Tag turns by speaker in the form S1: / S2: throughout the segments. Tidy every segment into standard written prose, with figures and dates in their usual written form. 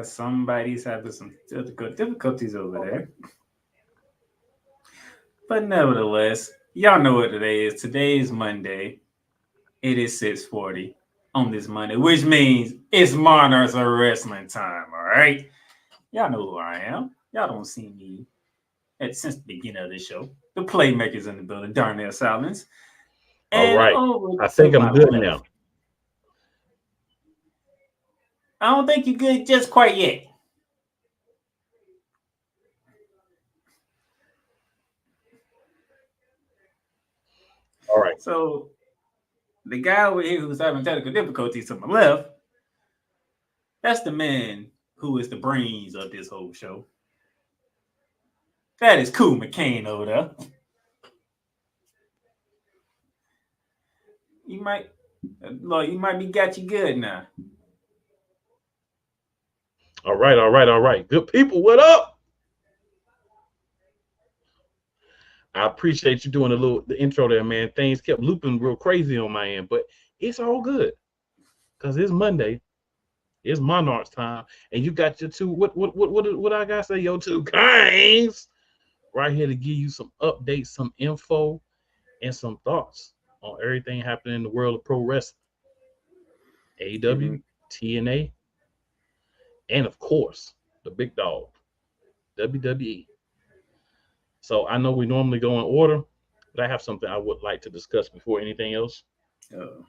S1: Somebody's having some difficulties over there. But nevertheless, y'all know what today is. Today is Monday. It is 6:40 on this Monday, which means it's Monarchs of Wrestling time, all right? Y'all know who I am. Y'all don't see me since the beginning of the show. The playmakers in the building, Darnell Silence.
S2: All
S1: And
S2: right.
S1: over
S2: I
S1: to
S2: think I'm
S1: my
S2: good
S1: left.
S2: now.
S1: I don't think you're good just quite yet.
S2: All right.
S1: So the guy over here who's having technical difficulties to my left, that's the man who is the brains of this whole show. That is Cool McCain over there. You might, Lord, you might be got you good now.
S2: All right. All right. All right. Good people, what up? I appreciate you doing the intro there, man. Things kept looping real crazy on my end, but it's all good because it's Monday. It's Monarchs time, and you got your two. What I gotta say? Your two kinds right here to give you some updates, some info, and some thoughts on everything happening in the world of pro wrestling, AEW,
S1: Mhm.
S2: TNA, and of course the big dog, WWE. So I know we normally go in order, but I have something I would like to discuss before anything else,
S1: Uh,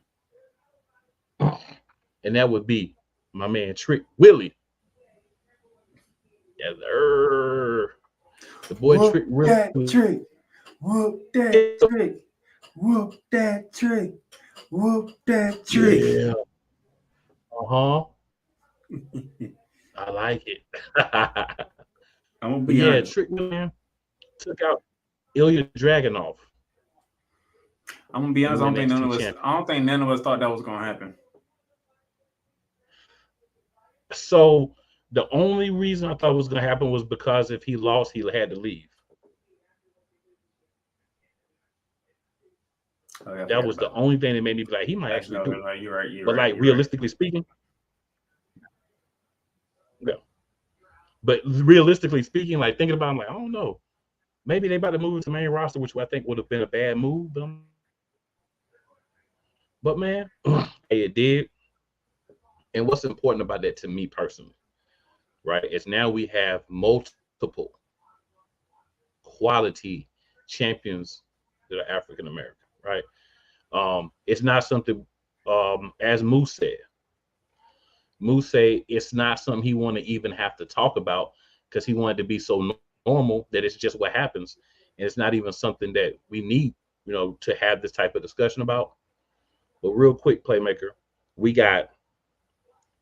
S2: and that would be my man Trick Willie. Yes, sir. The boy
S1: whoop
S2: Trick Willie.
S1: that trick. Whoop that trick. Whoop that trick. Whoop that trick.
S2: Yeah. Uh-huh. I like it.
S1: I'm gonna
S2: But
S1: be
S2: yeah,
S1: honest.
S2: Trick William took out Ilya Dragunov,
S1: I'm gonna be
S2: the
S1: honest.
S2: new NXT champion.
S1: I don't think none of us thought that was gonna happen.
S2: So the only reason I thought it was going to happen was because if he lost, he had to leave.
S1: Oh, yeah, I
S2: That
S1: forgot
S2: was the
S1: about that.
S2: only thing that made me be like, he might
S1: Actually,
S2: actually
S1: no,
S2: do it.
S1: no, you're right. You're
S2: But
S1: right.
S2: like
S1: You're right.
S2: realistically speaking, yeah. But realistically speaking, like thinking about, it, I'm like, I don't know. Maybe they about to move to main roster, which I think would have been a bad move. But man, hey, it did. And what's important about that to me personally, right? Is now we have multiple quality champions that are African American, right? It's not something, as Moose said. Moose say it's not something he want to even have to talk about because he wanted to be so normal that it's just what happens, and it's not even something that we need, to have this type of discussion about. But real quick, playmaker, we got a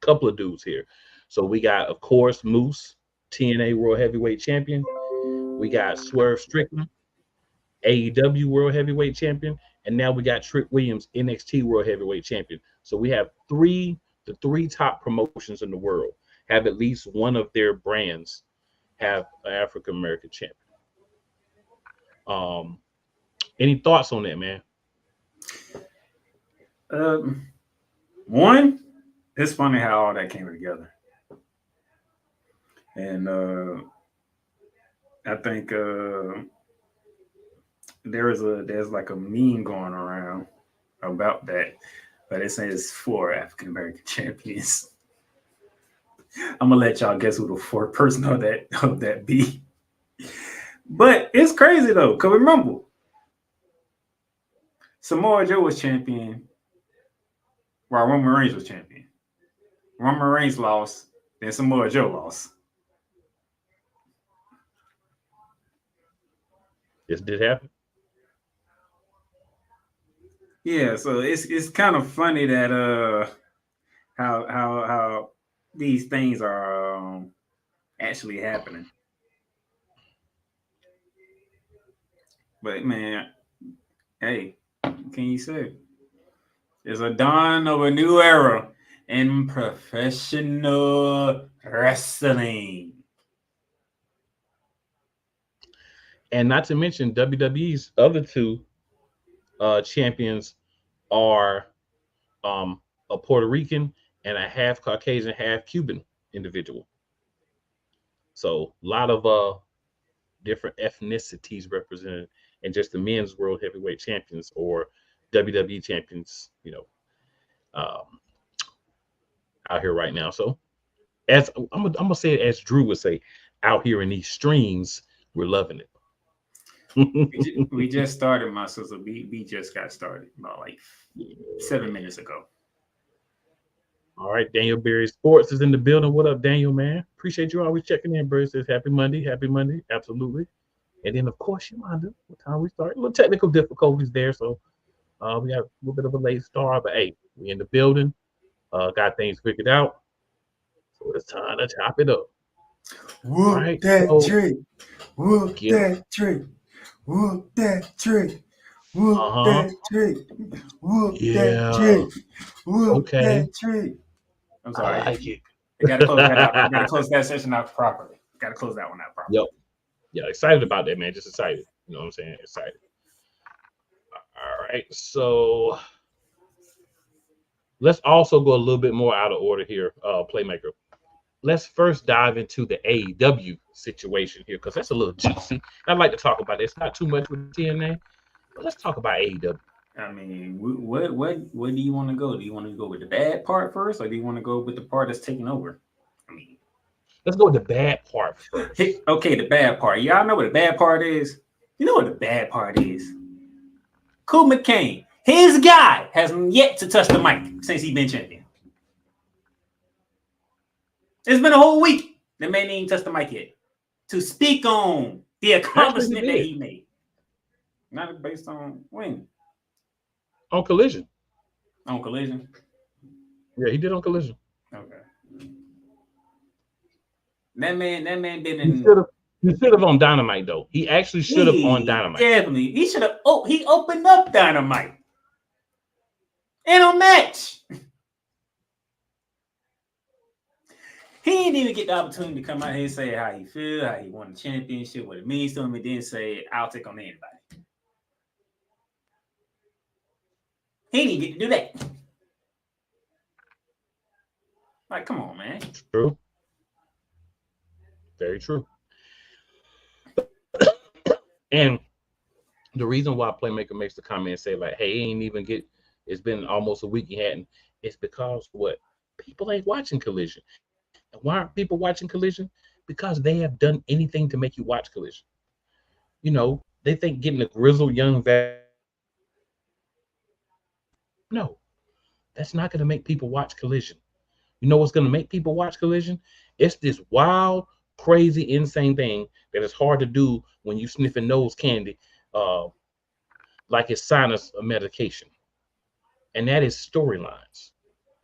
S2: couple of dudes here. So we got, of course, Moose, TNA World Heavyweight Champion. We got Swerve Strickland, AEW World Heavyweight Champion, and now we got Trick Williams, NXT World Heavyweight Champion. So we have the three top promotions in the world have at least one of their brands have an African American champion. Um, any thoughts on that, man?
S1: Um, One, it's funny how all that came together, and I think there's like a meme going around about that, but it says four African American champions. I'm gonna let y'all guess who the fourth person of that be. But it's crazy though, cause remember, Samoa Joe was champion while Roman Reigns was champion. Roman Reigns lost, then Samoa Joe lost.
S2: This did happen.
S1: Yeah, so it's kind of funny that how these things are actually happening. But man, hey, what can you say? It's a dawn of a new era in professional wrestling.
S2: And not to mention WWE's other two champions are a Puerto Rican, and a half Caucasian, half Cuban individual. So a lot of different ethnicities represented in just the men's world heavyweight champions or WWE champions, um, out here right now. So as I'm gonna say it as Drew would say, out here in these streams, we're loving it.
S1: We just started, my sister. We just got started about like 7 minutes ago.
S2: All right, Daniel Berry Sports is in the building. What up, Daniel, man? Appreciate you always checking in, bro. Says happy Monday, absolutely. And then of course, Yolanda, what time we start? A little technical difficulties there, so we got a little bit of a late start, but hey, we in the building, got things figured out. So it's time to chop it up.
S1: Whoop
S2: right,
S1: that
S2: so,
S1: tree. Whoop
S2: yeah.
S1: that tree. Whoop that tree. Whoop that tree. Whoop that
S2: Yeah.
S1: tree. Whoop
S2: Okay.
S1: that tree. I'm sorry.
S2: I like it.
S1: I gotta close that out. I gotta close that session out properly. Gotta close that one out properly.
S2: Yep. Yeah, excited about that, man. Just excited. You know what I'm saying? Excited. All right. So let's also go a little bit more out of order here, Playmaker. Let's first dive into the AEW situation here, because that's a little juicy. I'd like to talk about it. It's not too much with TNA, but let's talk about AEW.
S1: I mean, what do you want to go? Do you want to go with the bad part first, or do you want to go with the part that's taking over? I mean,
S2: let's go with the bad part first.
S1: Okay, the bad part. Y'all know what the bad part is? You know what the bad part is? Cool McCain, his guy, hasn't yet to touch the mic since he's been champion. It's been a whole week. The man ain't touched the mic yet to speak on the accomplishment that he made. Not based on when?
S2: On Collision.
S1: On Collision?
S2: Yeah, he did on Collision.
S1: Okay. That man been in.
S2: He should have on Dynamite though. He actually should have on Dynamite.
S1: Definitely. He should have. Oh, he opened up Dynamite. In a match. He didn't even get the opportunity to come out here and say how he feel, how he won the championship, what it means to him, and then say, I'll take on anybody. He didn't get to do that. Like, come on, man.
S2: True. Very true. And the reason why Playmaker makes the comment and say, like, hey, he ain't even get, it's been almost a week he hadn't, it's because what? People ain't watching Collision. And why aren't people watching Collision? Because they have done anything to make you watch Collision. You know, they think getting a grizzled young vet. No, that's not going to make people watch Collision. You know what's going to make people watch Collision? It's this wild, crazy, insane thing that is hard to do when you sniffing nose candy, like it's sinus medication. And that is storylines,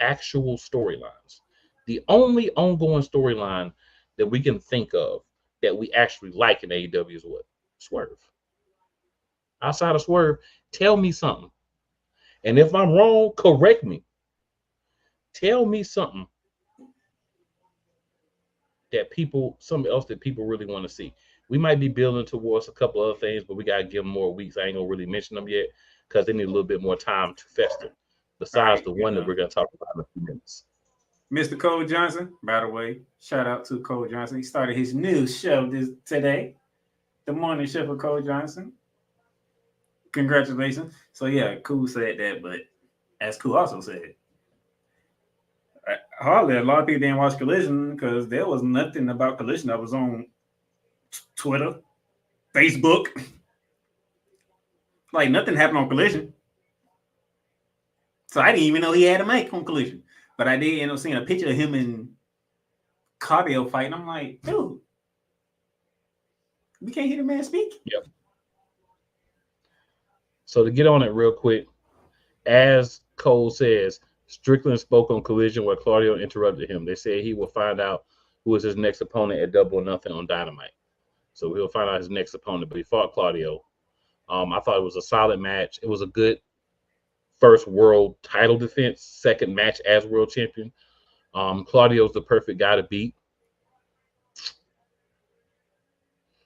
S2: actual storylines. The only ongoing storyline that we can think of that we actually like in AEW is what? Swerve. Outside of Swerve, tell me something. And if I'm wrong, correct me. Tell me something that something else that people really want to see. We might be building towards a couple other things, but we got to give them more weeks. I ain't going to really mention them yet because they need a little bit more time to fester. Besides the one that we're going to talk about in a few minutes.
S1: Mr. Cole Johnson, by the way, shout out to Cole Johnson. He started his new show today, the morning show for Cole Johnson. Congratulations. So yeah, Cool said that, but as Cool also said, hardly a lot of people didn't watch Collision because there was nothing about Collision that was on Twitter, Facebook. Like nothing happened on Collision. So I didn't even know he had a mic on Collision. But I did end up seeing a picture of him in cardio fight, and I'm like, dude, we can't hear the man speak.
S2: Yep. So to get on it real quick, as Cole says, Strickland spoke on Collision where Claudio interrupted him. They said he will find out who is his next opponent at Double or Nothing on Dynamite. So he'll find out his next opponent, but he fought Claudio. I thought it was a solid match. It was a good first world title defense, second match as world champion. Claudio's the perfect guy to beat.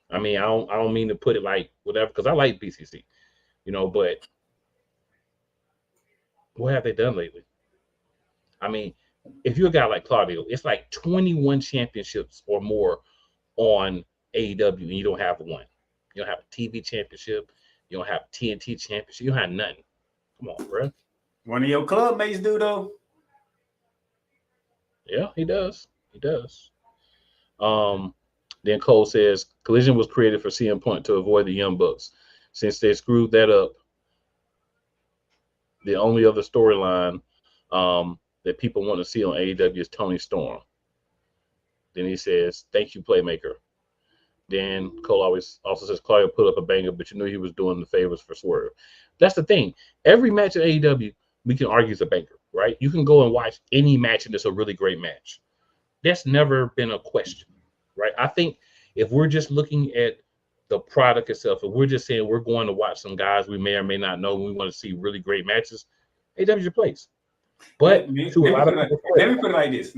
S2: I mean, I don't mean to put it like whatever, because I like BCC, you know, but what have they done lately? I mean, if you're a guy like Claudio, it's like 21 championships or more on AEW, and you don't have one. You don't have a TV championship. You don't have a TNT championship. You don't have nothing. Come on, bro.
S1: One of your club mates do though.
S2: Yeah, he does. He does. Then Cole says Collision was created for CM Punk to avoid the Young Bucks. Since they screwed that up, the only other storyline that people want to see on AEW is Tony Storm. Then he says, "Thank you, Playmaker." Then Cole also says Claudio put up a banger, but you knew he was doing the favors for Swerve. That's the thing. Every match in AEW, we can argue is a banger, right? You can go and watch any match and it's a really great match. That's never been a question, right? I think if we're just looking at the product itself, if we're just saying we're going to watch some guys we may or may not know, and we want to see really great matches, AEW's your place. But
S1: let me put it like this.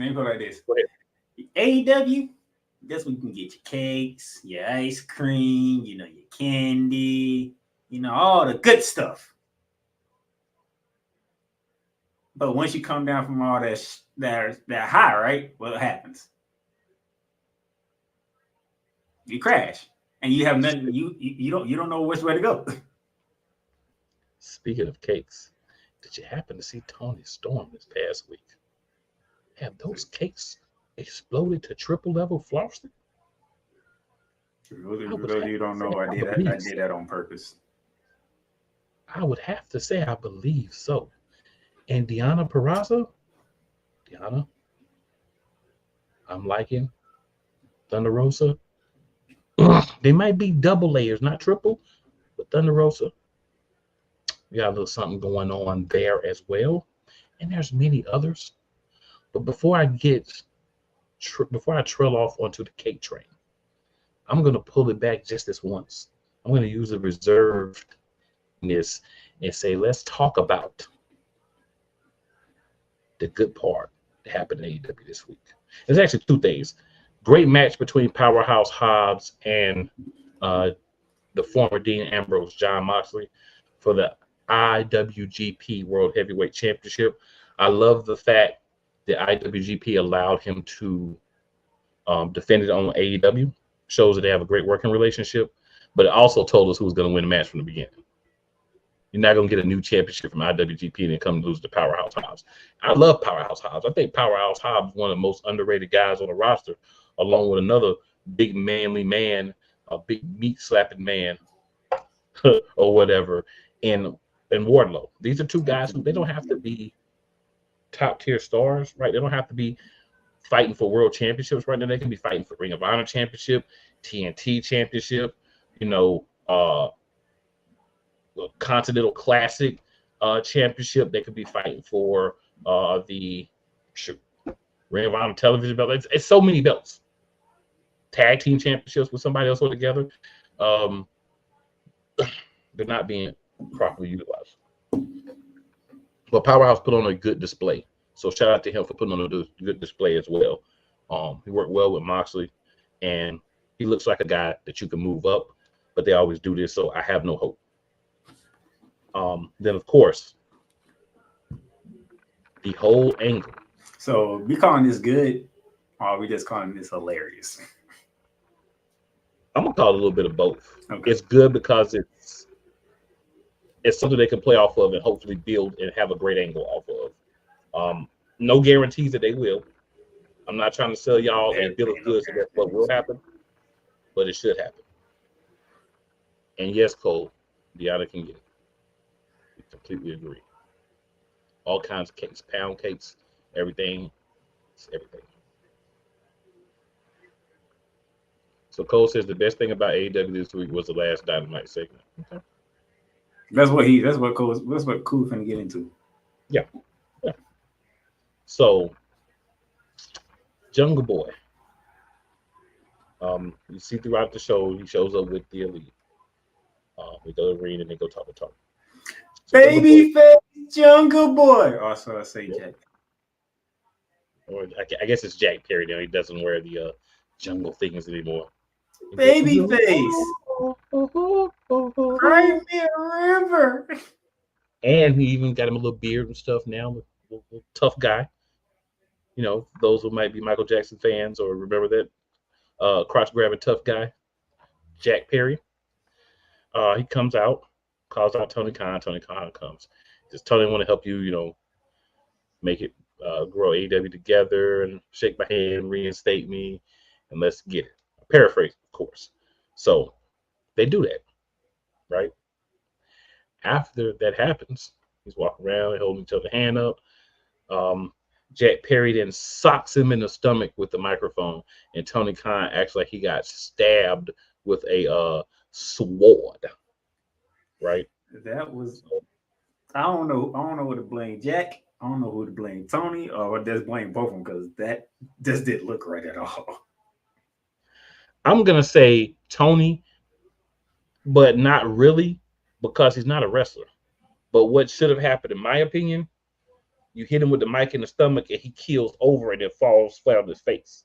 S1: AEW, that's when you can get your cakes, your ice cream, your candy, all the good stuff. But once you come down from all that high, right? What happens? You crash, and you have nothing. You don't know which way to go.
S2: Speaking of cakes, did you happen to see Tony Storm this past week? Have those cakes exploded to triple level frosting?
S1: You don't know. I did that on purpose.
S2: I would have to say I believe so. And Deonna Purrazzo, I'm liking Thunder Rosa. They might be double layers, not triple, but Thunder Rosa. We got a little something going on there as well. And there's many others. But before I trail off onto the cake train, I'm going to pull it back just this once. I'm going to use the reservedness and say, let's talk about the good part that happened in AEW this week. There's actually two things. Great match between Powerhouse Hobbs and the former Dean Ambrose, Jon Moxley, for the IWGP World Heavyweight Championship. I love the fact that IWGP allowed him to defend it on AEW. Shows that they have a great working relationship, but it also told us who was going to win the match from the beginning. You're not going to get a new championship from IWGP and then come lose to Powerhouse Hobbs. I love Powerhouse Hobbs. I think Powerhouse Hobbs is one of the most underrated guys on the roster, along with another big manly man, a big meat-slapping man, or whatever, and Wardlow. These are two guys who they don't have to be top-tier stars, right? They don't have to be fighting for world championships right now. They can be fighting for Ring of Honor championship, TNT championship, Continental Classic championship. They could be fighting for the Ring of Honor television belt. It's so many belts. Tag team championships with somebody else altogether. They're not being properly utilized. But Powerhouse put on a good display. So shout out to him for putting on a good display as well. He worked well with Moxley, and he looks like a guy that you can move up, but they always do this, so I have no hope. Then, of course, the whole angle.
S1: So we calling this good, or are we just calling this hilarious?
S2: I'm going to call it a little bit of both.
S1: Okay.
S2: It's good because it's something they can play off of and hopefully build and have a great angle off of. No guarantees that they will. I'm not trying to sell y'all a bill of goods that that's what will happen, but it should happen. And yes, Cole, Deonna can get it. We completely agree. All kinds of cakes, pound cakes, everything. It's everything. So Cole says the best thing about AEW this week was the last Dynamite segment. Okay.
S1: That's what Cool finna get into.
S2: Yeah. So, Jungle Boy. You see throughout the show, he shows up with the Elite. We go to the ring and they go talk to talk.
S1: So Babyface Jungle Boy. Also, I say Jack.
S2: Or I guess it's Jack Perry now. He doesn't wear the jungle things anymore.
S1: Babyface. Cry me a river.
S2: And he even got him a little beard and stuff now. Little tough guy. those who might be Michael Jackson fans or remember that crotch grabbing tough guy, Jack Perry. He comes out, calls out Tony Khan. Tony Khan comes. Just Tony want to help you, make it grow AEW together and shake my hand, reinstate me, and let's get it. Paraphrase, of course. So they do that, right? After that happens, he's walking around and holding each other hand up. Jack Perry then socks him in the stomach with the microphone, and Tony Khan acts like he got stabbed with a sword. Right?
S1: That was. I don't know who to blame, Jack. I don't know who to blame, Tony, or just blame both of them because that just didn't look right at all.
S2: I'm gonna say Tony, but not really because he's not a wrestler. But what should have happened, in my opinion, you hit him with the mic in the stomach and he keels over and it falls flat on his face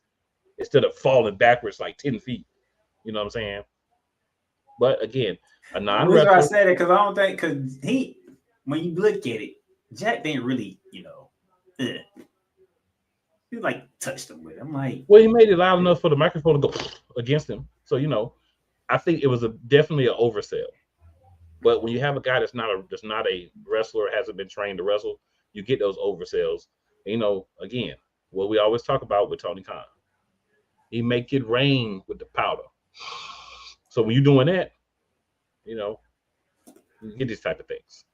S2: instead of falling backwards like 10 feet. You know what I'm saying? But again, a non-wrestler.
S1: I said it because I don't think because when you look at it, Jack didn't really, he like touched him with it. I'm like,
S2: well, he made it loud enough for the microphone to go against him. So I think it was definitely an oversell. But when you have a guy that's not a wrestler, hasn't been trained to wrestle, you get those oversells. Again, what we always talk about with Tony Khan, he make it rain with the powder. So when you're doing that, you get these type of things.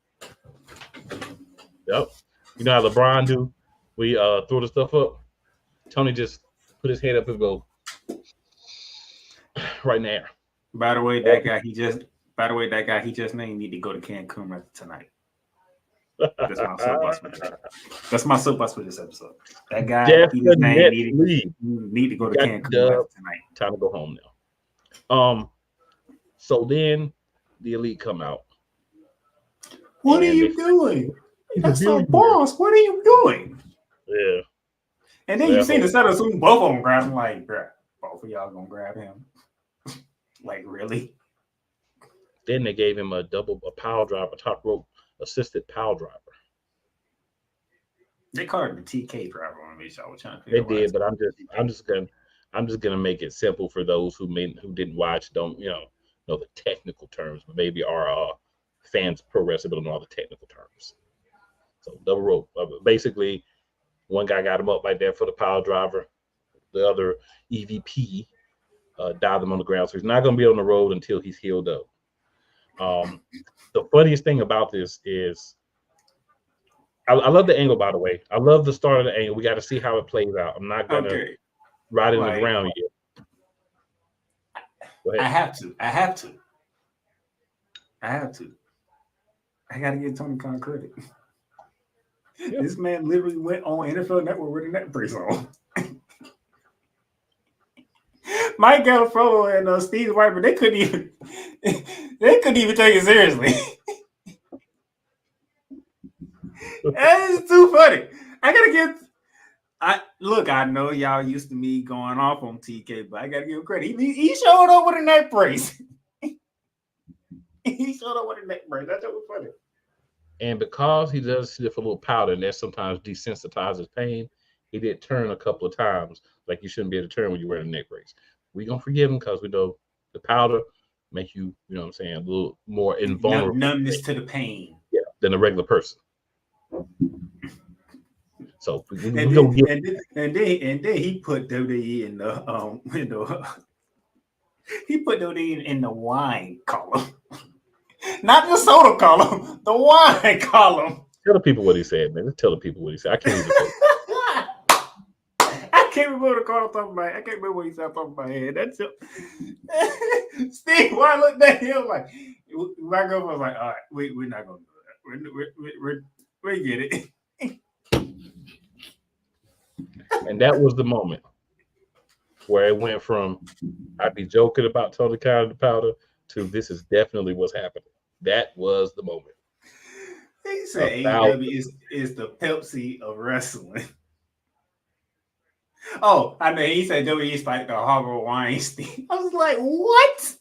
S2: Yep. You know how LeBron do? We throw the stuff up. Tony just put his head up and go right in the air.
S1: By the way, that guy he just named need to go to Cancun tonight. That's my soapbox for this. That's my soapbox for this episode. That guy he just named need to go to Cancun tonight.
S2: Time to go home now. So then the Elite come out.
S1: What are you doing? That's our boss. What are you doing?
S2: Yeah.
S1: And then you see the setup soon, both of them grab him like, bruh, both of y'all gonna grab him. Like, really?
S2: Then they gave him a pile driver, top rope assisted pile driver.
S1: They called it the TK driver on me, so I was trying to
S2: figure. They did, but I'm just gonna make it simple for those who didn't watch, don't know the technical terms, but maybe our fans pro wrestling don't know all the technical terms. So double rope, basically, one guy got him up like that for the pile driver, the other EVP dialed him on the ground, so he's not gonna be on the road until he's healed up. The funniest thing about this is I love the angle, by the way. I love the start of the angle. We got to see how it plays out. I'm not going to ride in the ground yet. Go ahead.
S1: I have to. I got to give Tony Khan credit. Yeah. This man literally went on NFL Network with a net brace on. Mike Galafrolo and Steve Weiber, they couldn't even take it seriously. That is too funny. I know y'all used to me going off on TK, but I gotta give him credit. He showed up with a neck brace. He showed up with a neck brace. That's what was funny.
S2: And because he does sniff a little powder, and that sometimes desensitizes pain, he did turn a couple of times like you shouldn't be able to turn when you're wearing a neck brace. We're gonna forgive him because we know the powder make you, a little more invulnerable.
S1: Numbness to the pain.
S2: Yeah, than a regular person. So
S1: and then he put WWE in the he put WWE in the wine column, not the soda column, the wine column.
S2: Tell the people what he said, man. Just tell the people what he said. I can't even say.
S1: I can't remember the call off the top of my head. I can't remember what he said off the top of my head. That's it. Steve, why I looked at him like my girlfriend was like, all right, we're not gonna do that. We get it.
S2: And that was the moment where it went from I'd be joking about Tony Khan and the powder to this is definitely what's happening. That was the moment.
S1: He said AEW is the Pepsi of wrestling. Oh, I know. He said WWE is like the Harvey Weinstein. I was like, what?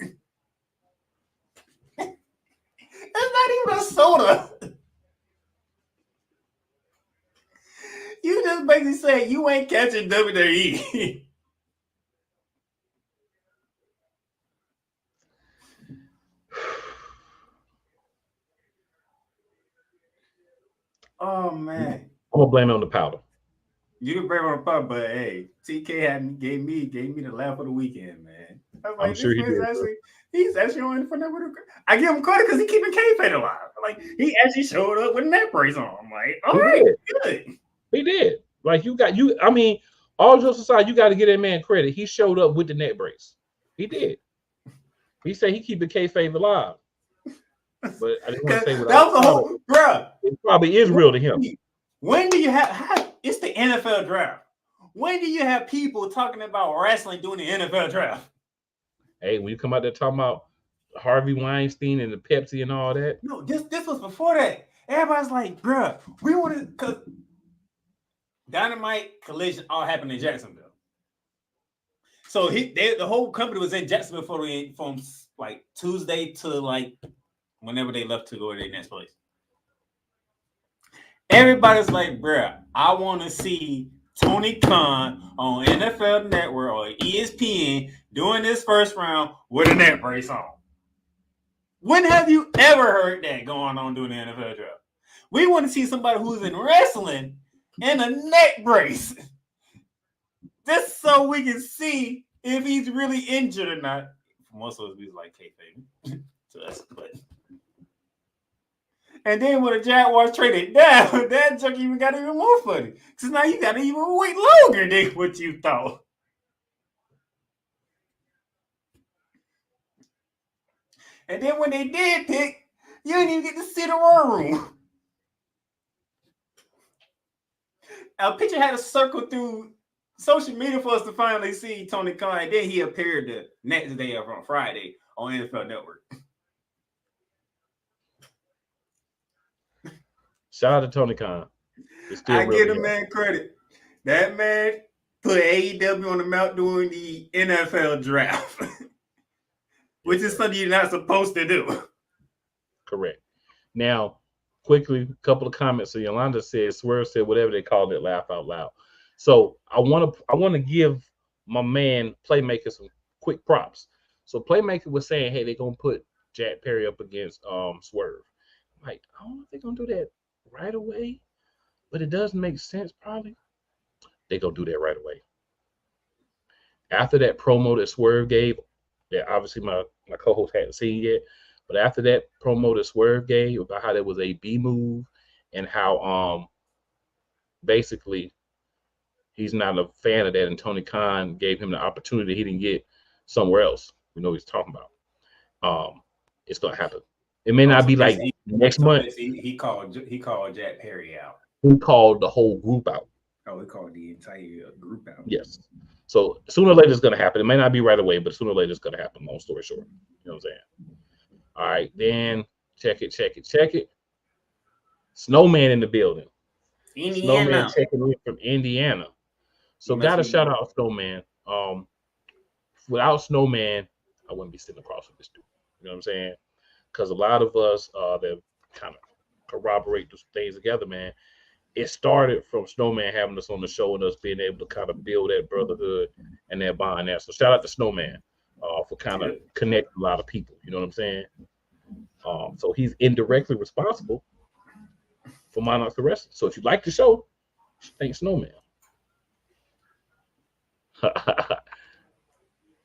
S1: That's not even a soda. You just basically saying you ain't catching WWE. Oh man.
S2: I'm gonna blame it on the powder.
S1: You can blame it on the pub, but hey, TK gave me the laugh of the weekend, man. I was like,
S2: I'm sure he did.
S1: He's actually on for that. I give him credit because he keeping kayfabe alive. Like he actually showed up with a neck brace on. I'm like, all right, good.
S2: He did. Like I mean, all jokes aside, you got to give that man credit. He showed up with the neck brace. He did. He said he keep the kayfabe alive. But I just want to say what
S1: that was the whole, bruh.
S2: It probably is real to him.
S1: When do you have it's the NFL draft? When do you have people talking about wrestling during the NFL draft?
S2: Hey, when you come out there talking about Harvey Weinstein and the Pepsi and all that.
S1: No, this was before that. Everybody's like, bruh, we want to, because Dynamite Collision all happened in Jacksonville. So the whole company was in Jacksonville from like Tuesday to like whenever they left to go to their next place. Everybody's like, bruh, I want to see Tony Khan on NFL Network or ESPN doing this first round with a neck brace on. When have you ever heard that going on during the NFL draft? We want to see somebody who's in wrestling in a neck brace. Just so we can see if he's really injured or not. Most of us, we like kayfabe to us, but. And then when the Jaguars traded down, that joke even got even more funny. Because now you got to even wait longer than what you thought. And then when they did pick, you didn't even get to see the war room. A picture had to circle through social media for us to finally see Tony Khan. And then he appeared the next day on Friday on NFL Network.
S2: Shout out to Tony Khan.
S1: I give the man credit. That man put AEW on the map during the NFL draft, which is something you're not supposed to do.
S2: Correct. Now, quickly, a couple of comments. So Yolanda said, Swerve said, whatever they called it, laugh out loud. So I want to give my man Playmaker some quick props. So Playmaker was saying, hey, they're gonna put Jack Perry up against Swerve. I'm like, I don't know if they're gonna do that right away, but it does make sense probably. They're gonna do that right away. After that promo that Swerve gave, that obviously my co-host hadn't seen yet, but after that promo that Swerve gave about how there was a B move and how basically he's not a fan of that, and Tony Khan gave him the opportunity he didn't get somewhere else. We know what he's talking about. It's gonna happen. It may not be like next month.
S1: He called Jack Perry out.
S2: He called the whole group out.
S1: Oh, he called the entire group out.
S2: Yes. So sooner or later it's gonna happen. It may not be right away, but sooner or later it's gonna happen. Long story short. You know what I'm saying? All right, then check it. Snowman in the building.
S1: Indiana.
S2: Snowman checking in from Indiana. So gotta shout out Snowman. Without Snowman, I wouldn't be sitting across from this dude. You know what I'm saying? Because a lot of us that kind of corroborate those things together, man. It started from Snowman having us on the show and us being able to kind of build that brotherhood and that bond there. So shout out to Snowman for kind of connecting a lot of people. You know what I'm saying? So he's indirectly responsible for Monarchs of Wrestling. So if you like the show, thank Snowman.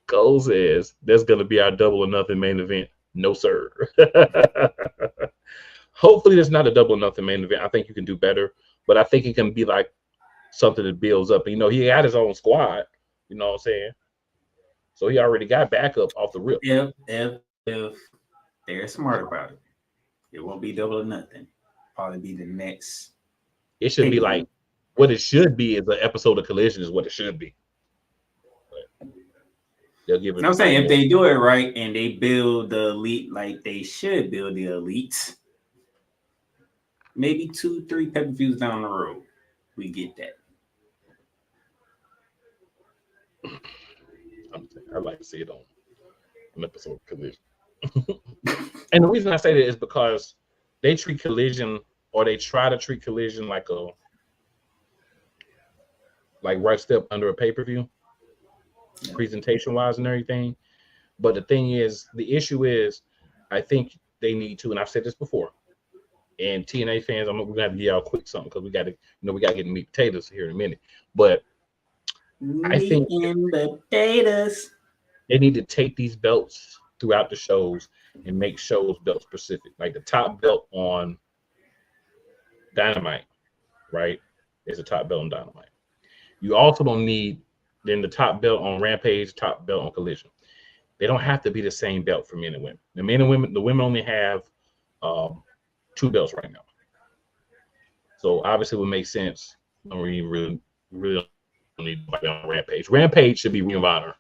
S2: Cole says that's going to be our Double or Nothing main event. No, sir. Hopefully, that's not a Double or Nothing main event. I think you can do better, but I think it can be like something that builds up. You know, he had his own squad. You know what I'm saying? So he already got backup off the rip.
S1: If they're smart about it, it won't be Double or Nothing. Probably be the next.
S2: It should be like what it should be is an episode of Collision is what it should be. But they'll give it.
S1: I'm saying if they do it right and they build the elite like they should build the elites, maybe 2-3 pay-per-views down the road, we get that.
S2: I'd like to see it on an episode of Collision. And the reason I say that is because they treat Collision, or they try to treat Collision like like right step under a pay-per-view, presentation-wise and everything. But the thing is, the issue is, I think they need to, and I've said this before. And TNA fans, we're gonna have to get y'all quick something because we got to, we got to get the meat potatoes here in a minute. But I think
S1: potatoes.
S2: They need to take these belts throughout the shows and make shows belt specific. Like the top belt on Dynamite, right, is the top belt on Dynamite. You also don't need then the top belt on Rampage, top belt on Collision. They don't have to be the same belt for men and women. The men and women, the women only have 2 belts right now. So obviously it would make sense. I mean, really don't need nobody on Rampage. Rampage should be Ring of Honor,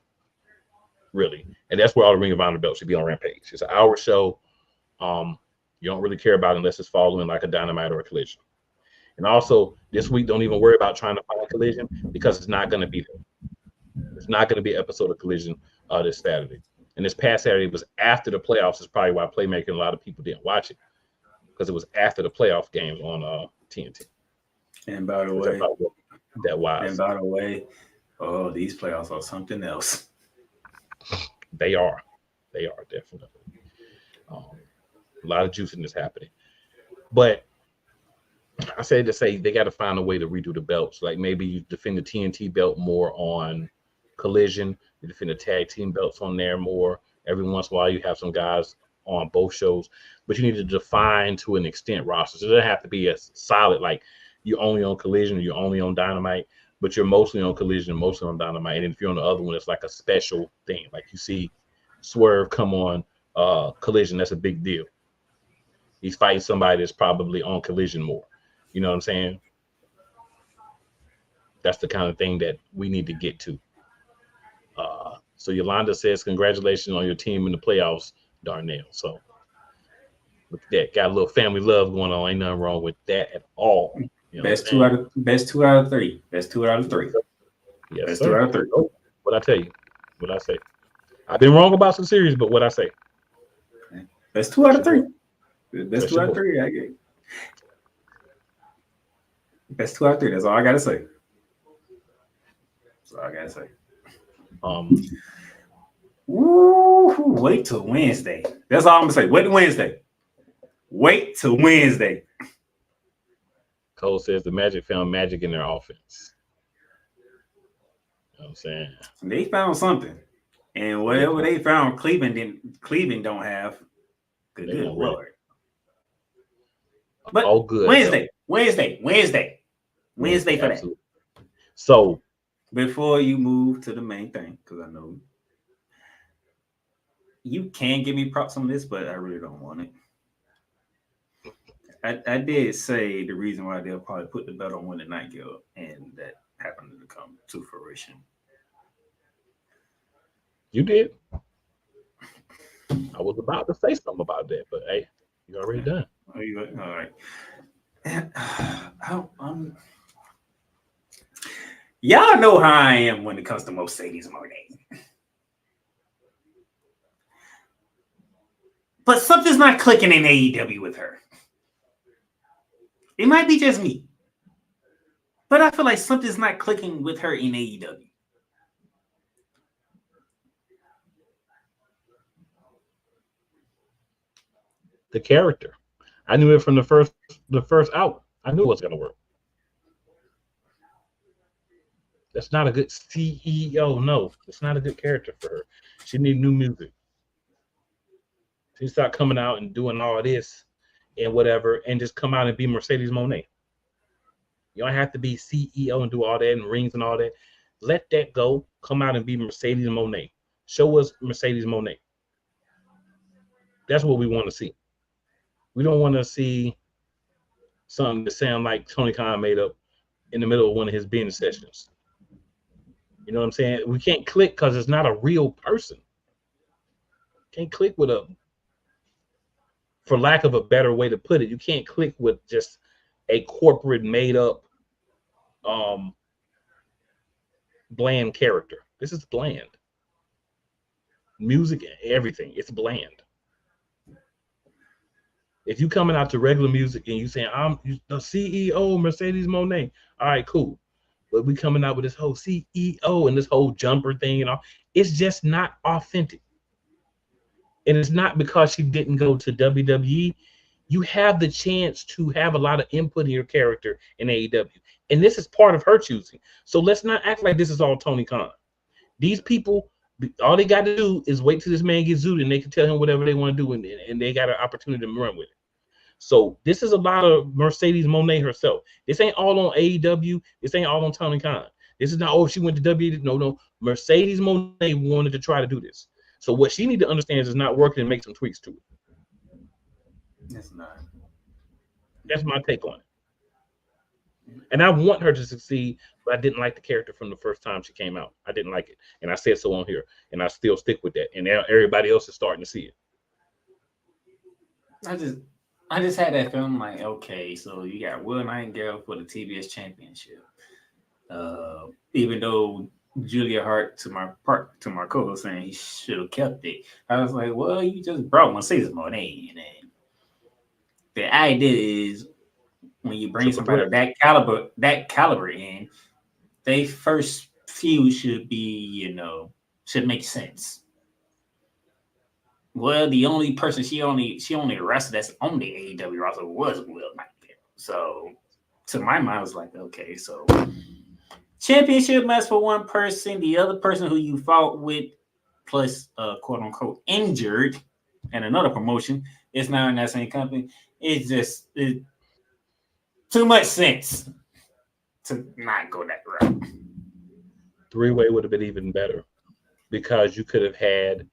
S2: really. And that's where all the Ring of Honor belts should be on Rampage. It's an hour show. You don't really care about it unless it's following like a Dynamite or a Collision. And also, this week, don't even worry about trying to find Collision because it's not going to be there. It's not going to be an episode of Collision this Saturday. And this past Saturday was after the playoffs. Is probably why Playmaker and a lot of people didn't watch it because it was after the playoff games on TNT.
S1: And by the way,
S2: that wise.
S1: And by the way, oh, these playoffs are something else.
S2: They are definitely. A lot of juiciness happening, but I said to say they got to find a way to redo the belts. Like maybe you defend the TNT belt more on Collision, you defend the tag team belts on there more. Every once in a while, you have some guys on both shows, but you need to define to an extent rosters. It doesn't have to be a solid like you're only on Collision, or you're only on Dynamite, but you're mostly on Collision, mostly on Dynamite. And if you're on the other one, it's like a special thing. Like you see Swerve come on Collision, that's a big deal. He's fighting somebody that's probably on Collision more. You know what I'm saying? That's the kind of thing that we need to get to. So Yolanda says, congratulations on your team in the playoffs, Darnell. So look at that. Got a little family love going on. Ain't nothing wrong with that at all. You know
S1: best two out of 3. Best 2 out of 3.
S2: Yes,
S1: best
S2: sir.
S1: 2 out of 3.
S2: Oh, what I tell you? What I say? I've been wrong about some series, but what I say?
S1: Best 2 out of 3. Best 2 out of 3. I get. Best 2 out of 3. That's all I gotta say. That's all I gotta say. Wait till Wednesday. That's all I'm gonna say. Wait till Wednesday. Wait till Wednesday.
S2: Cole says the Magic found magic in their offense. You know what I'm saying?
S1: They found something. And whatever they found, Cleveland don't have. Good Lord. But
S2: all good.
S1: Wednesday for
S2: absolutely. That. So
S1: before you move to the main thing, because I know you can give me props on this, but I really don't want it. I did say the reason why they'll probably put the belt on Wednesday Night Guild, and that happened to come to fruition.
S2: You did. I was about to say something about that, but hey, you already done.
S1: Oh, you all right? Y'all know how I am when it comes to Mercedes Moné. But something's not clicking in AEW with her. It might be just me. But I feel like something's not clicking with her in AEW.
S2: The character. I knew it from the first out. I knew it was gonna work. That's not a good CEO. No, it's not a good character for her. She needs new music. She start coming out and doing all this and whatever, and just come out and be Mercedes Moné. You don't have to be CEO and do all that and rings and all that. Let that go. Come out and be Mercedes Moné. Show us Mercedes Moné. That's what we want to see. We don't want to see something that sound like Tony Khan made up in the middle of one of his business sessions. You know what I'm saying? We can't click because it's not a real person. Can't click with a, for lack of a better way to put it, you can't click with just a corporate made up bland character. This is bland. Music, everything, it's bland. If you coming out to regular music and you saying I'm the CEO Mercedes Moné, all right, cool. but we coming out with this whole CEO and this whole jumper thing and all. It's just not authentic. And it's not because she didn't go to WWE. You have the chance to have a lot of input in your character in AEW. And this is part of her choosing. So let's not act like this is all Tony Khan. These people, all they got to do is wait till this man gets zooted and they can tell him whatever they want to do, and they got an opportunity to run with it. So this is a lot of Mercedes Moné herself. This ain't all on AEW. This ain't all on Tony Khan. This is not, oh, she went to WWE. No. Mercedes Moné wanted to try to do this. So what she need to understand is it's not working and make some tweaks to it.
S1: It's not.
S2: That's my take on it. And I want her to succeed, but I didn't like the character from the first time she came out. I didn't like it. And I said so on here. And I still stick with that. And everybody else is starting to see it.
S1: I just had that feeling like, okay, so you got Will Nightingale for the TBS Championship. Even though Julia Hart to my co-host saying he should have kept it, I was like, well, you just brought Mercedes Moné in, and the idea is when you bring somebody of that caliber in, they first feud should be, should make sense. Well, the only person she only wrestled that's on the AEW roster was Will Nightingale. So to my mind, I was like, okay, so championship match for one person, the other person who you fought with, plus quote unquote injured, and another promotion is now in that same company. It's just too much sense to not go that route.
S2: Three-way would have been even better because you could have had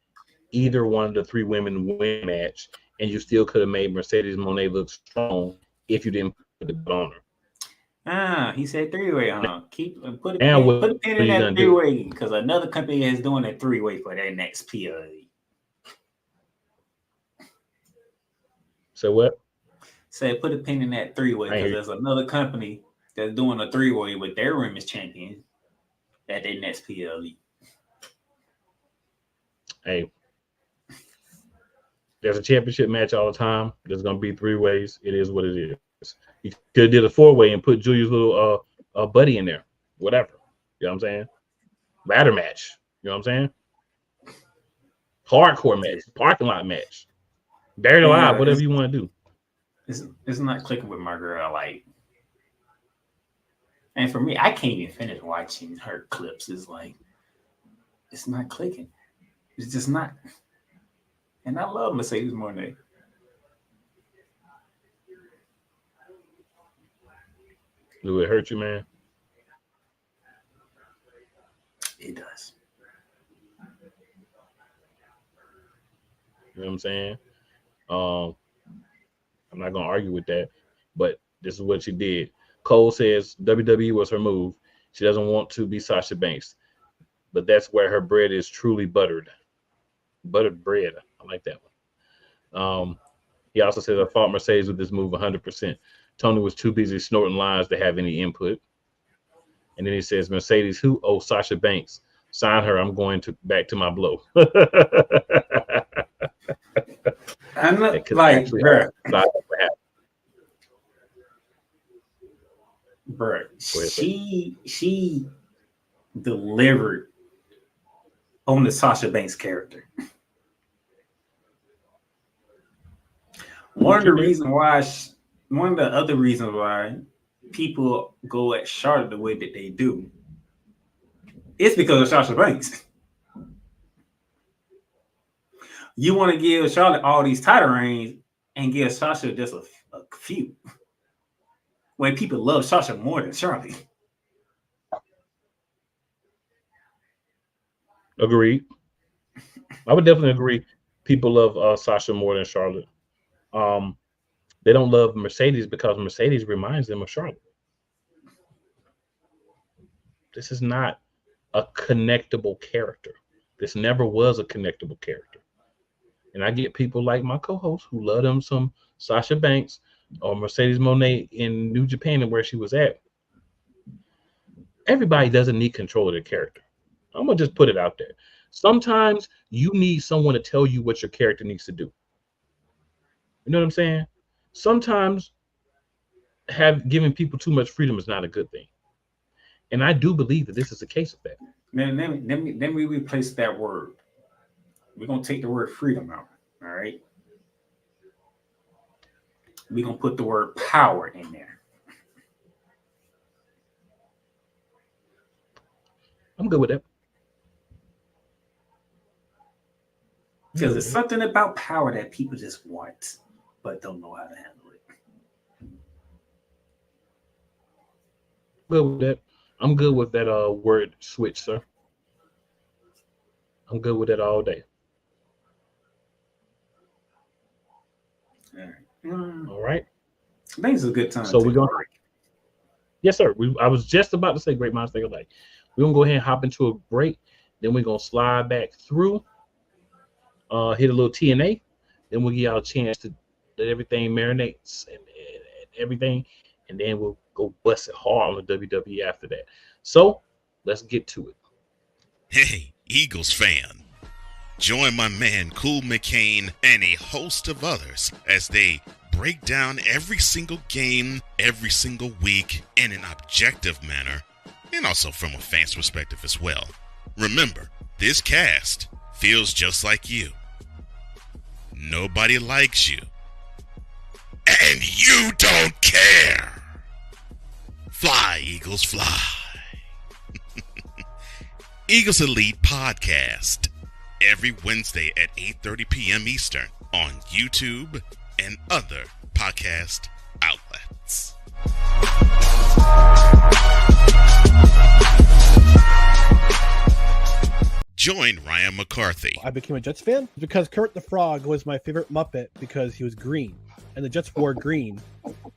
S2: either one of the three women win match, and you still could have made Mercedes Moné look strong if you didn't put the belt on her.
S1: He said three-way, huh? Put a pin in that three-way because another company is doing a three-way for their next PLE.
S2: So what?
S1: Said put a pin in that three-way because there's another company that's doing a three-way with their women's champion at their next PLE.
S2: Hey, there's a championship match all the time. There's gonna be three ways. It is what it is. You could have did a four-way and put Julia's little buddy in there. Whatever. You know what I'm saying? Ladder match. You know what I'm saying? Hardcore match. Parking lot match. Buried alive. Whatever you want to do.
S1: It's not clicking with my girl. Like, and for me, I can't even finish watching her clips. It's like, it's not clicking. It's just not. And I love Mercedes Moné.
S2: Do it hurt you, man?
S1: It does.
S2: You know what I'm saying? I'm not gonna argue with that, but this is what she did. Cole says WWE was her move. She doesn't want to be Sasha Banks, but that's where her bread is truly buttered. Buttered bread. I like that one. He also says I fought Mercedes with this move 100%. Tony was too busy snorting lines to have any input. And then he says, Mercedes, who? Oh, Sasha Banks. Sign her. I'm going back to my blow.
S1: I'm not like, bro. She delivered on the Sasha Banks character. One of the other reasons why people go at Charlotte the way that they do, it's because of Sasha Banks. You want to give Charlotte all these title reigns and give Sasha just a few. When people love Sasha more than Charlotte.
S2: Agreed. I would definitely agree. People love Sasha more than Charlotte. They don't love Mercedes because Mercedes reminds them of Charlotte. This is not a connectable character. This never was a connectable character. And I get people like my co-host who love them some Sasha Banks or Mercedes Moné in New Japan and where she was at. Everybody doesn't need control of their character. I'm going to just put it out there. Sometimes you need someone to tell you what your character needs to do. You know what I'm saying? Sometimes giving people too much freedom is not a good thing. And I do believe that this is a case of that.
S1: Man, let me replace that word. We're gonna take the word freedom out. All right. We're gonna put the word power in there.
S2: I'm good with that.
S1: Because there's something about power that people just want, but don't know how to handle it.
S2: Good with that. I'm good with that word switch, sir. I'm good with that all day. All right.
S1: I think it's a good time.
S2: So we're going to. Yes, sir. I was just about to say great minds think alike. We're going to go ahead and hop into a break. Then we're going to slide back through, hit a little TNA. Then we'll give y'all a chance to let everything marinates and everything. And then we'll go bust it hard on the WWE after that. So let's get to it.
S3: Hey, Eagles fan. Join my man Cool McCain and a host of others as they break down every single game, every single week in an objective manner, and also from a fan's perspective as well. Remember, this cast feels just like you. Nobody likes you. And you don't care. Fly, Eagles, fly. Eagles Elite Podcast. Every Wednesday at 8:30 p.m. Eastern on YouTube and other podcast outlets. Join Ryan McCarthy.
S4: I became a Jets fan because Kurt the Frog was my favorite Muppet because he was green, and the Jets wore green.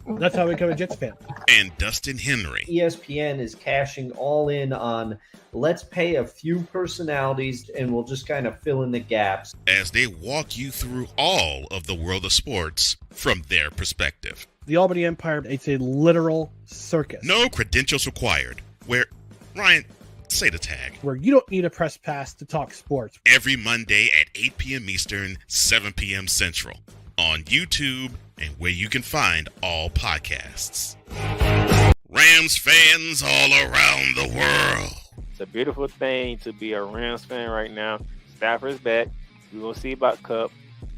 S4: That's how I became a Jets fan.
S3: And Dustin Henry.
S5: ESPN is cashing all in on let's pay a few personalities and we'll just kind of fill in the gaps.
S3: As they walk you through all of the world of sports from their perspective.
S4: The Albany Empire, it's a literal circus.
S3: No credentials required. Where, Ryan, say the tag.
S4: Where you don't need a press pass to talk sports.
S3: Every Monday at 8 p.m. Eastern, 7 p.m. Central. On YouTube and where you can find all podcasts. Rams fans all around the world.
S6: It's a beautiful thing to be a Rams fan right now. Stafford's back. We're going to see about Cup.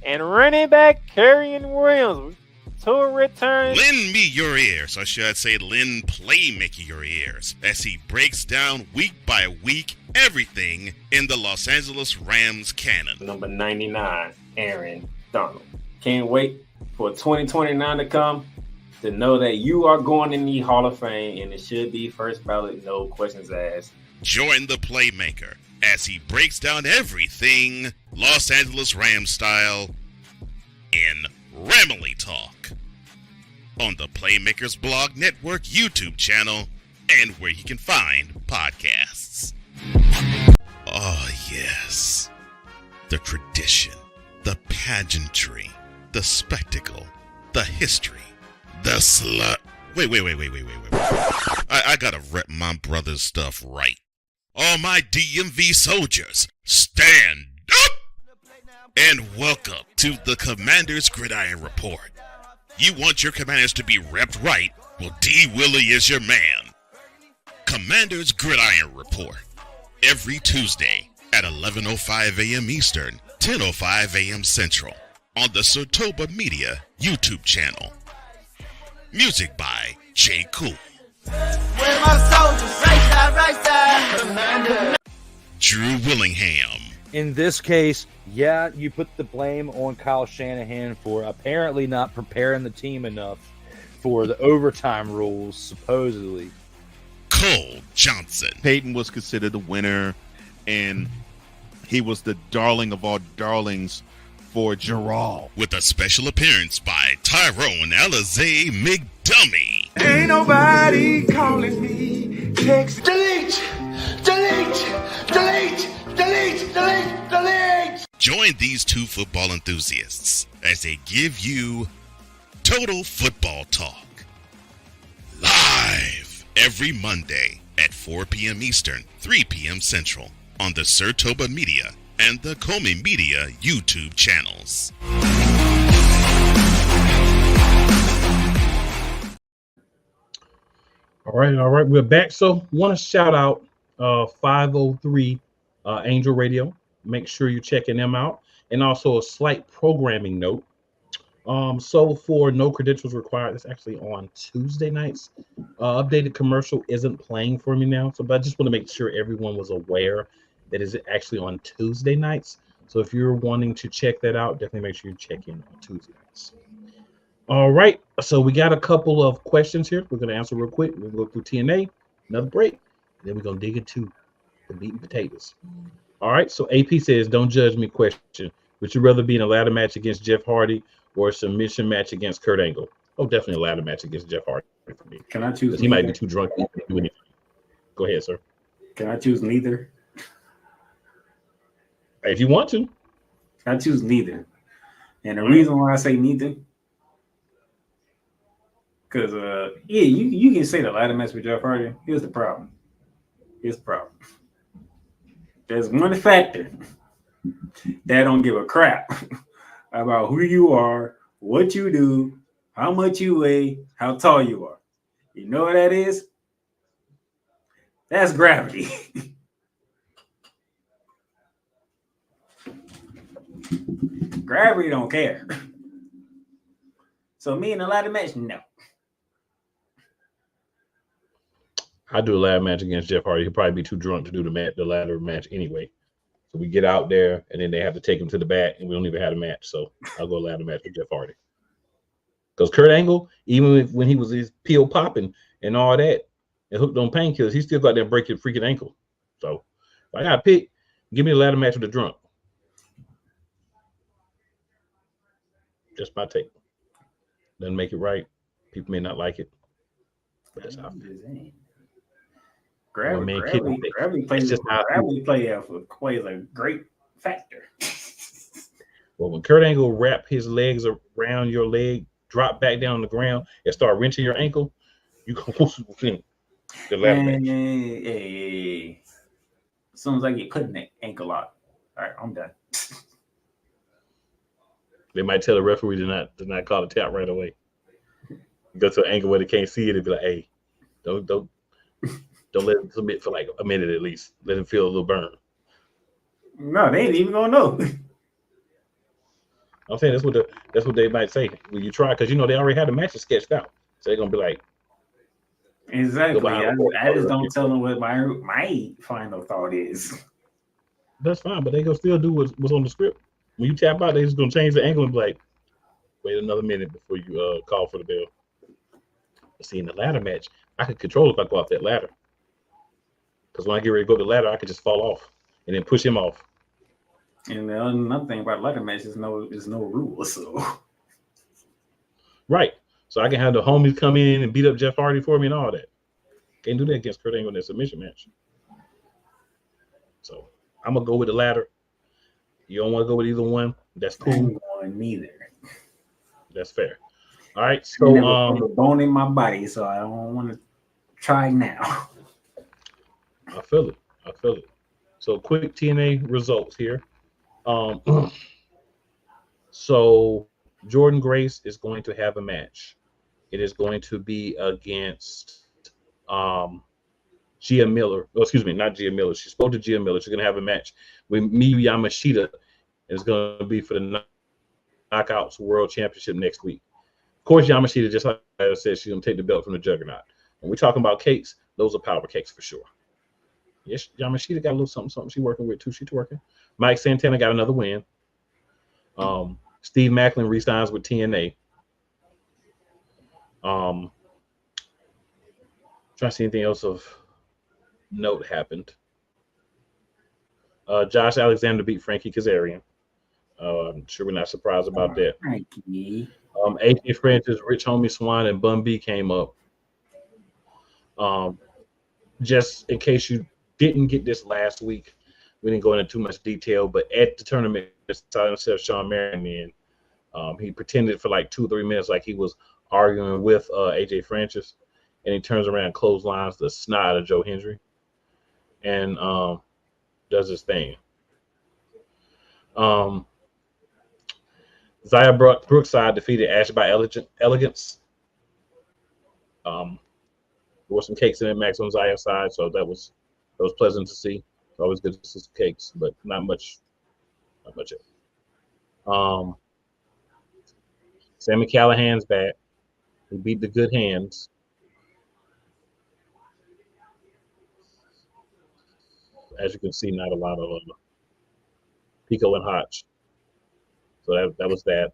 S6: And running back Kerryon Williams to return.
S3: Lend me your ears, or should I say lend Playmaker your ears, as he breaks down week by week everything in the Los Angeles Rams canon.
S1: Number 99, Aaron Donald. Can't wait for 2029 to come to know that you are going in the Hall of Fame, and it should be first ballot, no questions asked.
S3: Join the Playmaker as he breaks down everything Los Angeles Rams style in Ramily Talk on the Playmakers Blog Network YouTube channel and where you can find podcasts. Oh, yes. The tradition, the pageantry, the spectacle, the history, the slut. Wait. I gotta rep my brother's stuff right. All my DMV soldiers, stand up! And welcome to the Commander's Gridiron Report. You want your commanders to be repped right? Well, D. Willie is your man. Commander's Gridiron Report. Every Tuesday at 11:05 a.m. Eastern, 10:05 a.m. Central. On the Sotoba Media YouTube channel. Music by J. Cool. Drew Willingham.
S7: In this case, yeah, you put the blame on Kyle Shanahan for apparently not preparing the team enough for the overtime rules, supposedly.
S3: Cole Johnson.
S8: Peyton was considered the winner, and he was the darling of all darlings for Gerald.
S3: With a special appearance by Tyrone Alizé McDummy.
S9: Ain't nobody calling me. Text. Delete!
S3: Join these two football enthusiasts as they give you Total Football Talk. Live every Monday at 4 p.m. Eastern, 3 p.m. Central on the Sertoba Media and the Comey Media YouTube channels.
S2: All right. We're back. So want to shout out 503 Angel Radio. Make sure you're checking them out. And also a slight programming note. So for No Credentials Required, it's actually on Tuesday nights. Updated commercial isn't playing for me now, so but I just want to make sure everyone was aware that is actually on Tuesday nights. So if you're wanting to check that out, definitely make sure you check in on Tuesday nights. All right, so we got a couple of questions here. We're going to answer real quick. We'll go through TNA, another break, then we're going to dig into the meat and potatoes. All right, so AP says, don't judge me question. Would you rather be in a ladder match against Jeff Hardy or a submission match against Kurt Angle? Oh, definitely a ladder match against Jeff Hardy for me.
S1: Can I choose?
S2: Because he might be too drunk to do anything. Go ahead, sir.
S1: Can I choose neither?
S2: If you want to.
S1: I choose neither. And the reason why I say neither, because yeah, you can say the ladder match with Jeff Hardy. Here's the problem. There's one factor that don't give a crap about who you are, what you do, how much you weigh, how tall you are. You know what that is? That's gravity. Gravity don't care. So me in a ladder match, no.
S2: I do a ladder match against Jeff Hardy. He'll probably be too drunk to do the ladder match anyway. So we get out there, and then they have to take him to the back, and we don't even have a match. So I'll go ladder match with Jeff Hardy. Because Kurt Angle, even when he was his peel popping and all that, and hooked on painkillers, he still got that break your freaking ankle. So if I got to pick, give me a ladder match with a drunk. Just my take. Doesn't make it right. People may not like it, but that's how I feel.
S1: Gravity plays a great factor.
S2: Well, when Kurt Angle wrap his legs around your leg, drop back down on the ground, and start wrenching your ankle, you go the ladder match.
S1: Hey. As soon as I get put in that ankle lock, all right, I'm done.
S2: They might tell the referee to not call the tap right away. Go to an angle where they can't see it and be like, hey, don't let him submit for like a minute at least. Let him feel a little burn.
S1: No, they ain't even gonna know.
S2: I'm saying that's what they might say when you try, because they already had the matches sketched out. So they're gonna be like,
S1: exactly. I just don't tell them what my final thought is.
S2: That's fine, but they gonna still do what's on the script. When you tap out, they just gonna change the angle and be like, wait another minute before you call for the bell. But see, in the ladder match, I could control if I go off that ladder. Because when I get ready to go to the ladder, I could just fall off and then push him off.
S1: And the other thing about ladder match is no rules. So
S2: right. So I can have the homies come in and beat up Jeff Hardy for me and all that. Can't do that against Kurt Angle in that submission match. So I'm gonna go with the ladder. You don't want to go with either one. That's cool.
S1: I'm going neither.
S2: That's fair. All right. So
S1: a bone in my body, so I don't want to try now.
S2: I feel it. So quick TNA results here. So Jordan Grace is going to have a match. It is going to be against Gia Miller. Oh, excuse me, not Gia Miller. She spoke to Gia Miller. She's going to have a match with Miyu Yamashita. It's going to be for the Knockouts World Championship next week. Of course, Yamashita, just like I said, she's going to take the belt from the Juggernaut. When we're talking about cakes, those are power cakes for sure. Yes, Yamashita got a little something she's working with too. She's working. Mike Santana got another win. Steve Macklin re-signs with TNA. Trying to see anything else of note happened. Josh Alexander beat Frankie Kazarian. I'm sure we're not surprised about that.
S1: Frankie.
S2: AJ Francis, Rich Homie Swan, and Bun B came up. Just in case you didn't get this last week, we didn't go into too much detail, but at the tournament, Sean Marion in. He pretended for like 2 or 3 minutes like he was arguing with AJ Francis, and he turns around and clotheslines the snot out of Joe Hendry and does his thing. Zaya Brookside defeated Ash by Elegance. There were some cakes in it, Max on Zaya's side, so that was pleasant to see. It's always good to see some cakes, but not much. Sammy Callahan's back. He beat the Good Hands. As you can see, not a lot of Pico and Hotch. So that was that.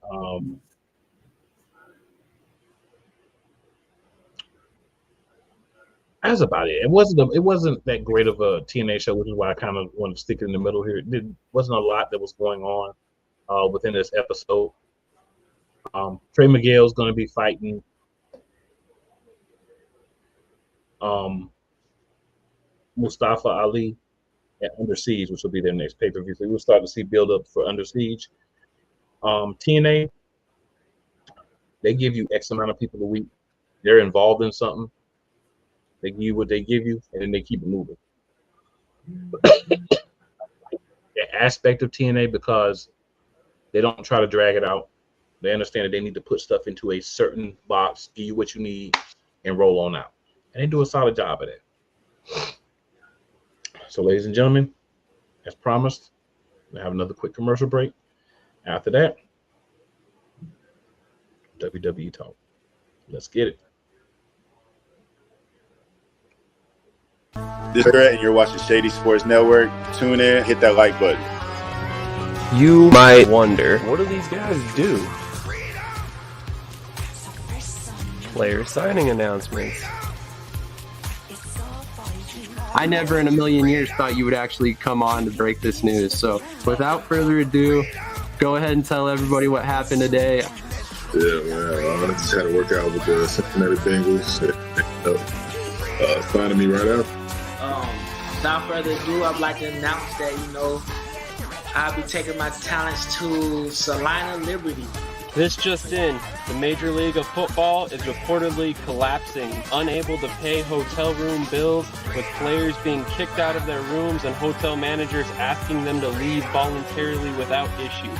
S2: That's about it. It wasn't that great of a TNA show, which is why I kind of want to stick it in the middle here. It wasn't a lot that was going on within this episode. Trey Miguel's going to be fighting Mustafa Ali at Under Siege, which will be their next pay-per-view. So we'll start to see build-up for Under Siege. TNA, they give you X amount of people a week. They're involved in something. They give you what they give you, and then they keep it moving. The aspect of TNA, because they don't try to drag it out. They understand that they need to put stuff into a certain box, give you what you need, and roll on out. And they do a solid job of that. So, ladies and gentlemen, as promised, we'll have another quick commercial break. After that, WWE Talk. Let's get it.
S10: This is Brett, and you're watching Shady Sports Network. Tune in, hit that like button.
S11: You might wonder, what do these guys do? Player signing announcements. I never in a million years thought you would actually come on to break this news. So without further ado, go ahead and tell everybody what happened today.
S12: Yeah, man. I just had to work out with the Cincinnati Bengals. Signing me right out.
S13: Without further ado, I'd like to announce that, I'll be taking my talents to Salina Liberty.
S11: This just in, the Major League of Football is reportedly collapsing, unable to pay hotel room bills, with players being kicked out of their rooms and hotel managers asking them to leave voluntarily without issue.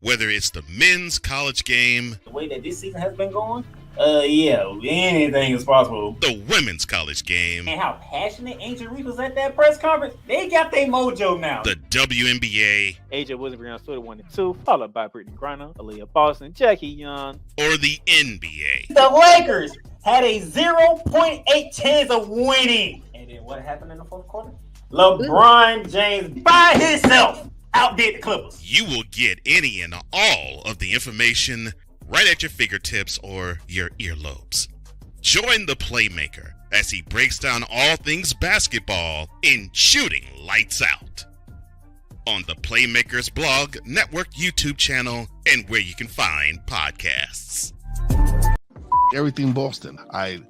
S3: Whether it's the men's college game,
S1: the way that this season has been going, anything is possible.
S3: The women's college game,
S1: And how passionate Ancient Reef was at that press conference, they got their mojo now.
S3: The WNBA,
S6: AJ Wilson on Twitter 1 and 2, followed by Brittany Griner, Aaliyah Boston, Jackie Young,
S3: or the NBA.
S1: The Lakers had a 0.8 chance of winning. And then what happened in the fourth quarter? LeBron James by himself outdid the Clippers.
S3: You will get any and all of the information right at your fingertips or your earlobes. Join the Playmaker as he breaks down all things basketball in Shooting Lights Out on the Playmakers blog, network, YouTube channel, and where you can find podcasts.
S14: Everything Boston. I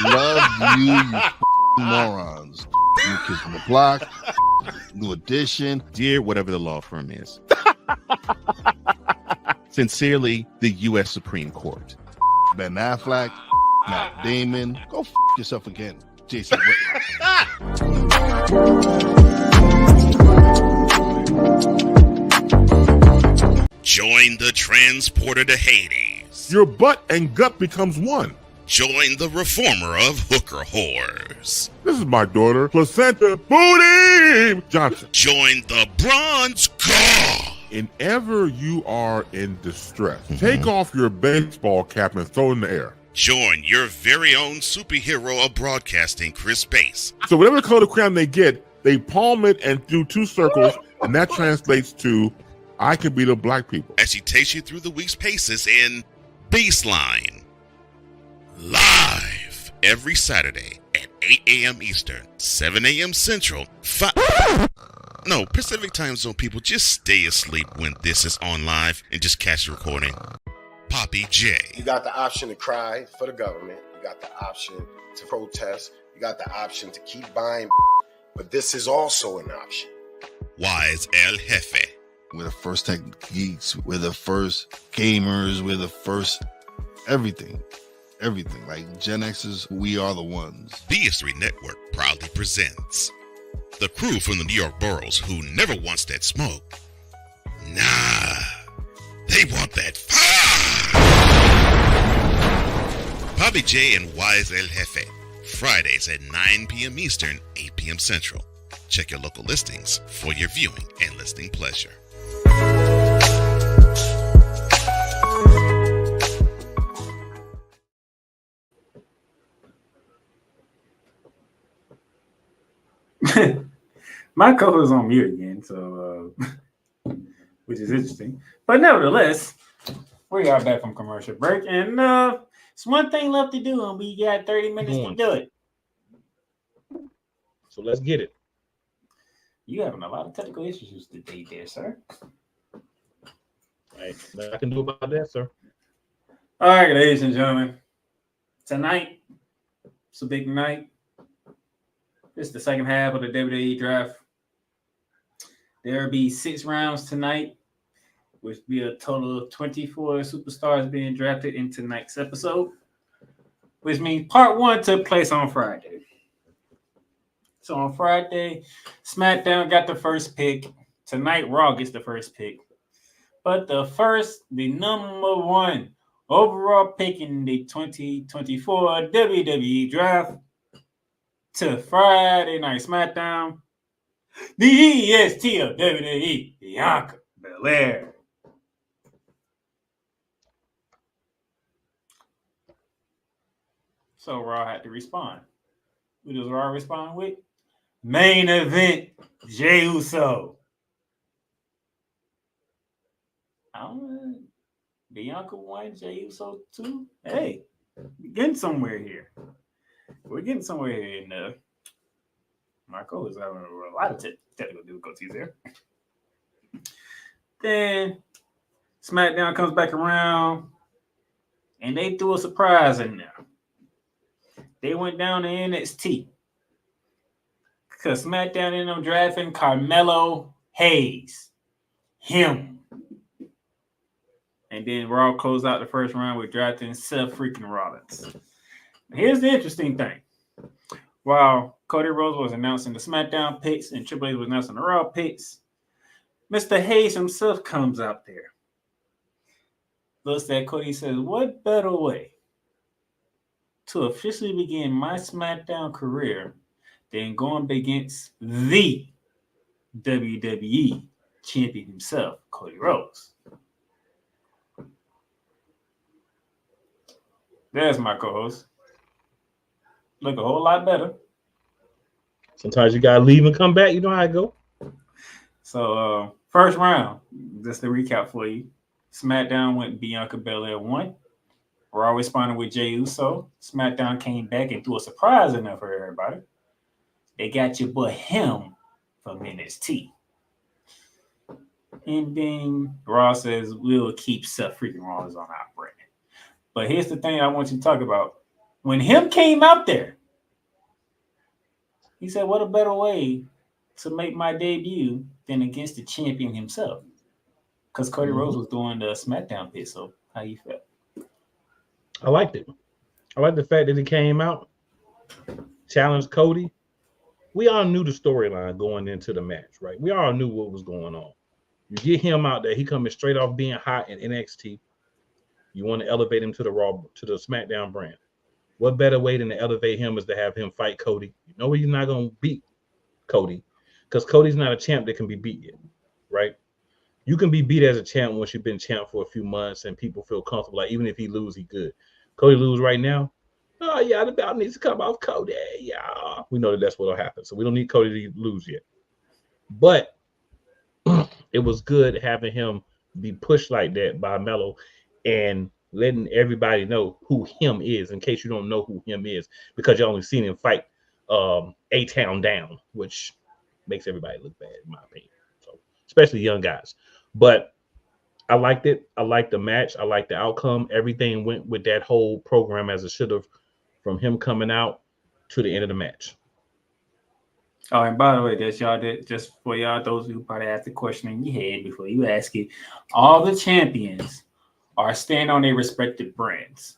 S14: love you morons. New Kids on the Block, New Edition,
S8: Dear whatever the law firm is. Sincerely, the U.S. Supreme Court.
S14: Ben Affleck, Matt Damon. Go yourself again, Jason Whitlock.
S3: Join the transporter to Hades.
S12: Your butt and gut becomes one.
S3: Join the reformer of hooker whores.
S12: This is my daughter, Placenta Booty Johnson.
S3: Join the bronze car.
S12: And ever you are in distress, take off your baseball cap and throw it in the air.
S3: Join your very own superhero of broadcasting, Chris Bass.
S12: So whatever color crown they get, they palm it and do 2 circles, and that translates to, I can be the black people.
S3: As he takes you through the week's paces in Baseline. Live every Saturday at 8 a.m. Eastern, 7 a.m. Central, Pacific time zone people, just stay asleep when this is on live and just catch the recording. Poppy J.
S15: You got the option to cry for the government. You got the option to protest. You got the option to keep buying, but this is also an option.
S3: Wise El Jefe.
S14: We're the first tech geeks. We're the first gamers. We're the first everything. Everything. Like Gen X's, we are the ones.
S3: The History Network proudly presents the crew from the New York boroughs who never wants that smoke. Nah, they want that fire. Bobby J and Wise El Jefe, Fridays at 9 p.m. Eastern, 8 p.m. Central. Check your local listings for your viewing and listening pleasure.
S1: My co-host is on mute again, so which is interesting. But nevertheless, we are back from commercial break, and it's one thing left to do, and we got 30 minutes to do it.
S2: So let's get it.
S1: You having a lot of technical issues today, there, sir.
S2: Hey, nothing I can do about that, sir.
S1: All right, ladies and gentlemen, tonight it's a big night. It's the second half of the WWE draft. There will be 6 rounds tonight, which will be a total of 24 superstars being drafted in tonight's episode, which means part 1 took place on Friday. So on Friday, SmackDown got the first pick. Tonight, Raw gets the first pick. But the number 1 overall pick in the 2024 WWE draft to Friday Night SmackDown, the EST of WWE, Bianca Belair. So Raw had to respond. Who does Raw respond with? Main event, Jey Uso. Bianca won, Jey Uso 2. Hey, we're getting somewhere here. And Marco is having a lot of technical difficulties there. Then SmackDown comes back around, and they threw a surprise in there. They went down to NXT because SmackDown ended up drafting Carmelo Hayes. Him. And then Raw closed out the first round with drafting Seth freaking Rollins. Here's the interesting thing. While Cody Rhodes was announcing the SmackDown picks and Triple H was announcing the Raw picks, Mr. Hayes himself comes out there. Looks at Cody, says, what better way to officially begin my SmackDown career than going against the WWE champion himself, Cody Rhodes? There's my co-host. Look a whole lot better.
S2: Sometimes you gotta leave and come back. You know how I go.
S1: So first round, just to recap for you. SmackDown went Bianca Belair 1. Raw responded with Jey Uso. SmackDown came back and threw a surprise in there for everybody. They got your boy him from NXT. And then Raw says, we'll keep Seth freaking Rollins on our brand. But here's the thing I want you to talk about. When him came out there, he said, what a better way to make my debut than against the champion himself? Because Cody Rhodes was doing the SmackDown pit. So how you felt?
S2: I liked it. I like the fact that he came out, challenged Cody. We all knew the storyline going into the match, right? We all knew what was going on. You get him out there, he coming straight off being hot in NXT. You want to elevate him to the Raw, to the SmackDown brand. What better way than to elevate him is to have him fight Cody? You know he's not going to beat Cody because Cody's not a champ that can be beat yet, right? You can be beat as a champ once you've been champ for a few months and people feel comfortable. Like even if he lose, he good. Cody lose right now. Oh yeah, the belt needs to come off Cody. Yeah, we know that's what'll happen. So we don't need Cody to lose yet. But it was good having him be pushed like that by Melo and letting everybody know who him is in case you don't know who him is because you only seen him fight A-Town down, which makes everybody look bad in my opinion. So especially young guys. But I liked it. I liked the match. I liked the outcome. Everything went with that whole program as it should have, from him coming out to the end of the match.
S1: Oh, and by the way, that's y'all did just for y'all, those who probably asked the question in your head before you ask it. All the champions are staying on their respective brands.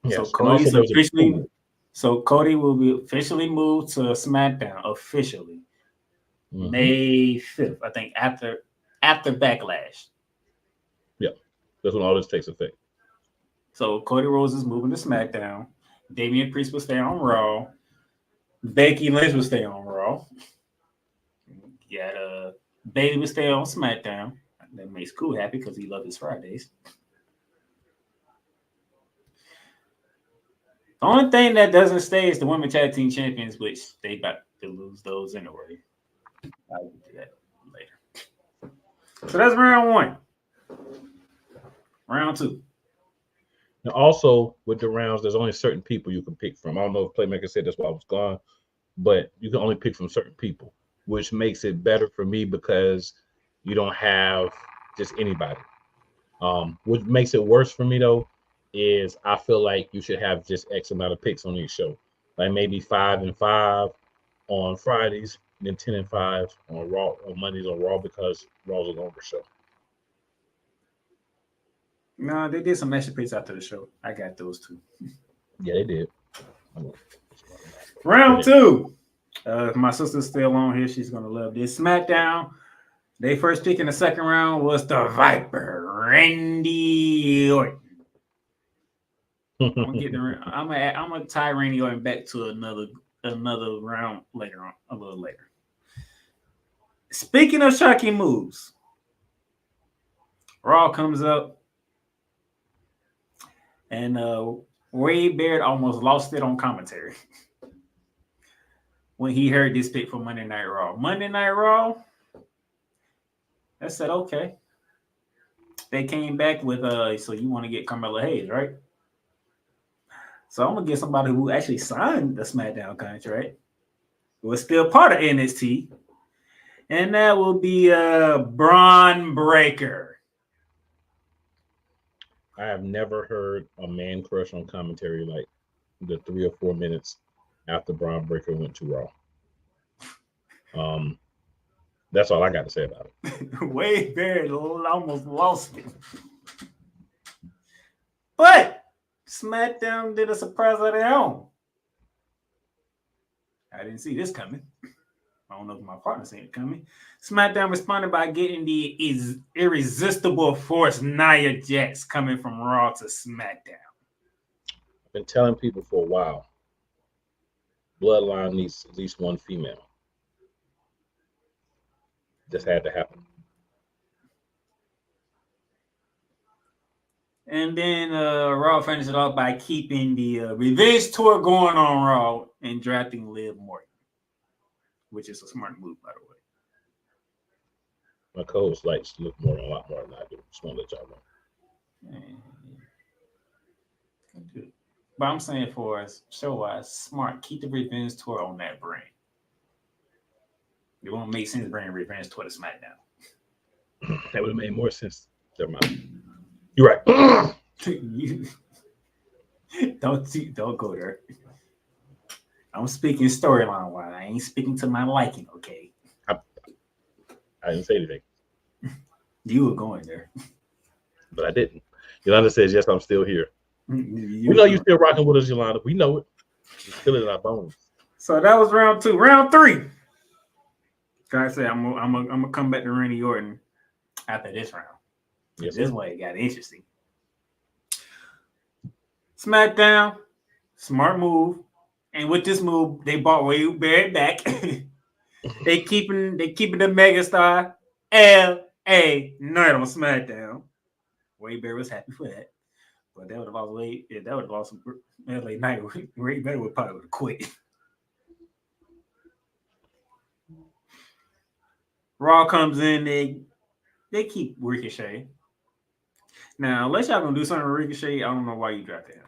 S1: Yes, so Cody's officially, so Cody will be officially moved to SmackDown officially May 5th, I think, after Backlash.
S2: Yeah, that's when all this takes effect.
S1: So Cody Rhodes is moving to SmackDown. Damian Priest will stay on Raw. Becky Lynch will stay on Raw. You got Bailey will stay on SmackDown. That makes Cool happy because he loves his Fridays. The only thing that doesn't stay is the Women Tag Team Champions, which they about to lose those anyway. I'll do that later. So that's round 1. Round 2.
S2: Now, also with the rounds, there's only certain people you can pick from. I don't know if Playmaker said that's why I was gone, but you can only pick from certain people, which makes it better for me because you don't have just anybody. What makes it worse for me though is I feel like you should have just X amount of picks on each show, like maybe 5 and 5 on Fridays, and then 10 and 5 on Raw on Mondays on Raw because Raw's a longer show.
S1: No, they did some extra picks after the show. I got those too.
S2: Yeah, they did.
S1: Round 2. My sister's still on here. She's gonna love this. SmackDown. They first pick in the second round was the Viper, Randy Orton. I'm gonna tie Randy Orton back to another round later on, a little later. Speaking of shocking moves, Raw comes up, and Wade Barrett almost lost it on commentary when he heard this pick for Monday Night Raw. Monday Night Raw. I said, okay. They came back with so you want to get Carmella Hayes, right? So I'm gonna get somebody who actually signed the SmackDown contract, who is still part of NXT, and that will be Braun Breaker.
S2: I have never heard a man crush on commentary like the 3 or 4 minutes after Braun Breaker went to Raw. That's all I got to say about it.
S1: Wade Barrett almost lost it. But SmackDown did a surprise of their own. I didn't see this coming. I don't know if my partner seen it coming. SmackDown responded by getting the irresistible force Nia Jax coming from Raw to SmackDown.
S2: I've been telling people for a while, Bloodline needs at least one female. Just had to happen.
S1: And then Raw finished it off by keeping the Revenge Tour going on Raw and drafting Liv Morgan, which is a smart move, by the way.
S2: My co-host likes Liv Morgan a lot more than I do. Just want to let y'all know.
S1: But I'm saying for us, show-wise, smart. Keep the Revenge Tour on that brand. It won't make sense bringing Revenge Tour to SmackDown.
S2: That would have made more sense. Never mind. You're right.
S1: Don't go there. I'm speaking storyline wise. I ain't speaking to my liking, okay?
S2: I didn't say anything.
S1: You were going there.
S2: But I didn't. Yolanda says, yes, I'm still here. We know you're still rocking with us, Yolanda. We know it. You feel it in our bones.
S1: So that was round 2. Round 3. Like I said, I'm gonna come back to Randy Orton after this round.
S2: Yes,
S1: this way it got interesting. SmackDown, smart move, and with this move, they bought Wade Barrett back. they keeping the megastar LA Knight on SmackDown. Wade Barrett was happy for that, but that would have lost Wade. Yeah, that would have lost LA Knight. Wade Barrett would probably have quit. Raw comes in, they keep Ricochet. Now, unless y'all gonna do something with Ricochet, I don't know why you drafted him.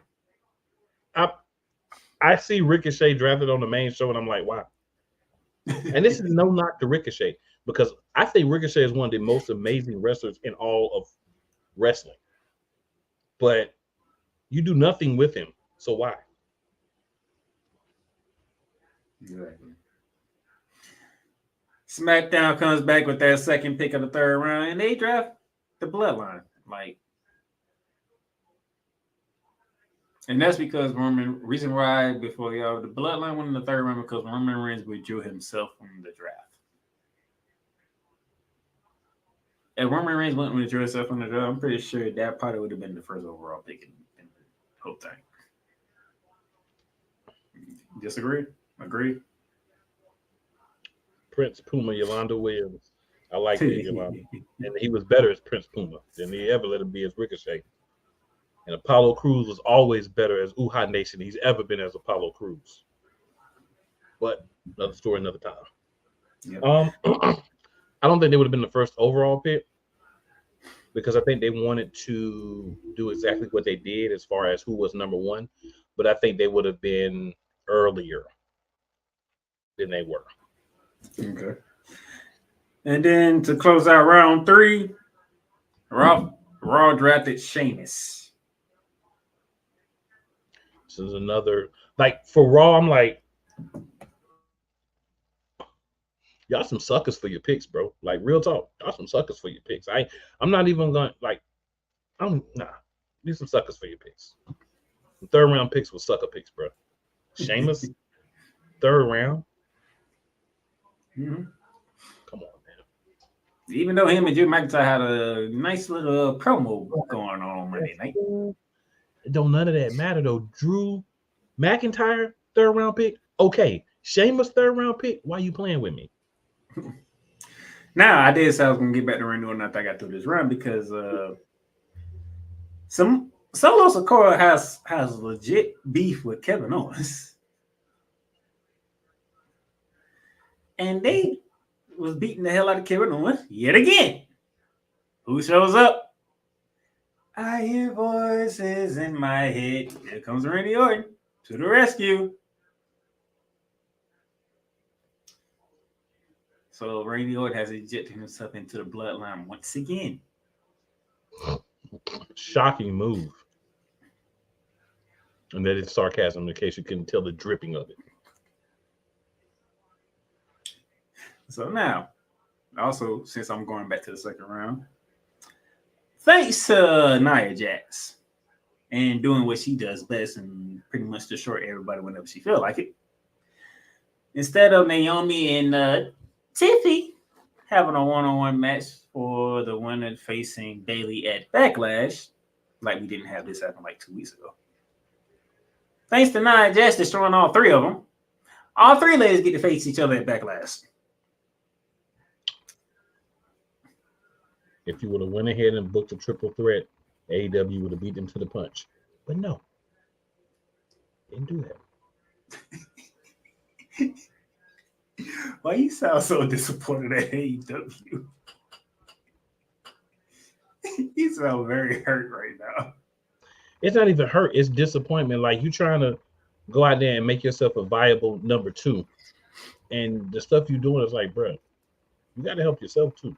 S2: I see Ricochet drafted on the main show, and I'm like, wow. And this is no knock to Ricochet, because I think Ricochet is one of the most amazing wrestlers in all of wrestling. But you do nothing with him, so why?
S1: Exactly. SmackDown comes back with that second pick of the third round, and they draft the Bloodline. And that's because reason why before y'all, the Bloodline went in the third round because Roman Reigns withdrew himself from the draft. If Roman Reigns went and withdrew himself from the draft, I'm pretty sure that probably would have been the first overall pick in the whole thing. Disagree. Agree.
S2: Prince Puma, Yolanda Williams. I like that, Yolanda. And he was better as Prince Puma than he ever let him be as Ricochet. And Apollo Crews was always better as Uhaa Nation he's ever been as Apollo Crews. But another story, another time.
S1: Yep.
S2: I don't think they would have been the first overall pick because I think they wanted to do exactly what they did as far as who was number one. But I think they would have been earlier than they were.
S1: Okay. And then to close out round 3, Raw drafted Sheamus.
S2: This is another, like, for Raw, I'm like, y'all some suckers for your picks, bro. Like, real talk. Y'all some suckers for your picks. I'm not even going to, like, these some suckers for your picks. The 3rd round picks were sucker picks, bro. Sheamus, 3rd round.
S1: Mm-hmm.
S2: Come on, man.
S1: Even though him and Drew McIntyre had a nice little promo going on Monday night.
S2: Don't none of that matter, though. Drew McIntyre, 3rd round pick. Okay. Sheamus, 3rd round pick. Why you playing with me?
S1: Now, I did say I was going to get back to Randy Orton after I got through this run because Solo Sikoa has legit beef with Kevin Owens. And they was beating the hell out of Kevin Owens yet again. Who shows up? I hear voices in my head. Here comes Randy Orton to the rescue. So Randy Orton has injected himself into the bloodline once again.
S2: Shocking move. And that is sarcasm in case you couldn't tell the dripping of it.
S1: So now, also, since I'm going back to the 2nd round, thanks to Nia Jax and doing what she does best and pretty much destroy everybody whenever she feels like it. Instead of Naomi and Tiffy having a one-on-one match for the winner facing Bayley at Backlash, like we didn't have this happen like 2 weeks ago. Thanks to Nia Jax destroying all 3 of them, all 3 ladies get to face each other at Backlash.
S2: If you would have went ahead and booked a triple threat, AEW would have beat them to the punch. But no. Didn't do that.
S1: Why you sound so disappointed at AEW? You sound very hurt right now.
S2: It's not even hurt. It's disappointment. Like, you trying to go out there and make yourself a viable number 2. And the stuff you're doing is like, bro, you got to help yourself too.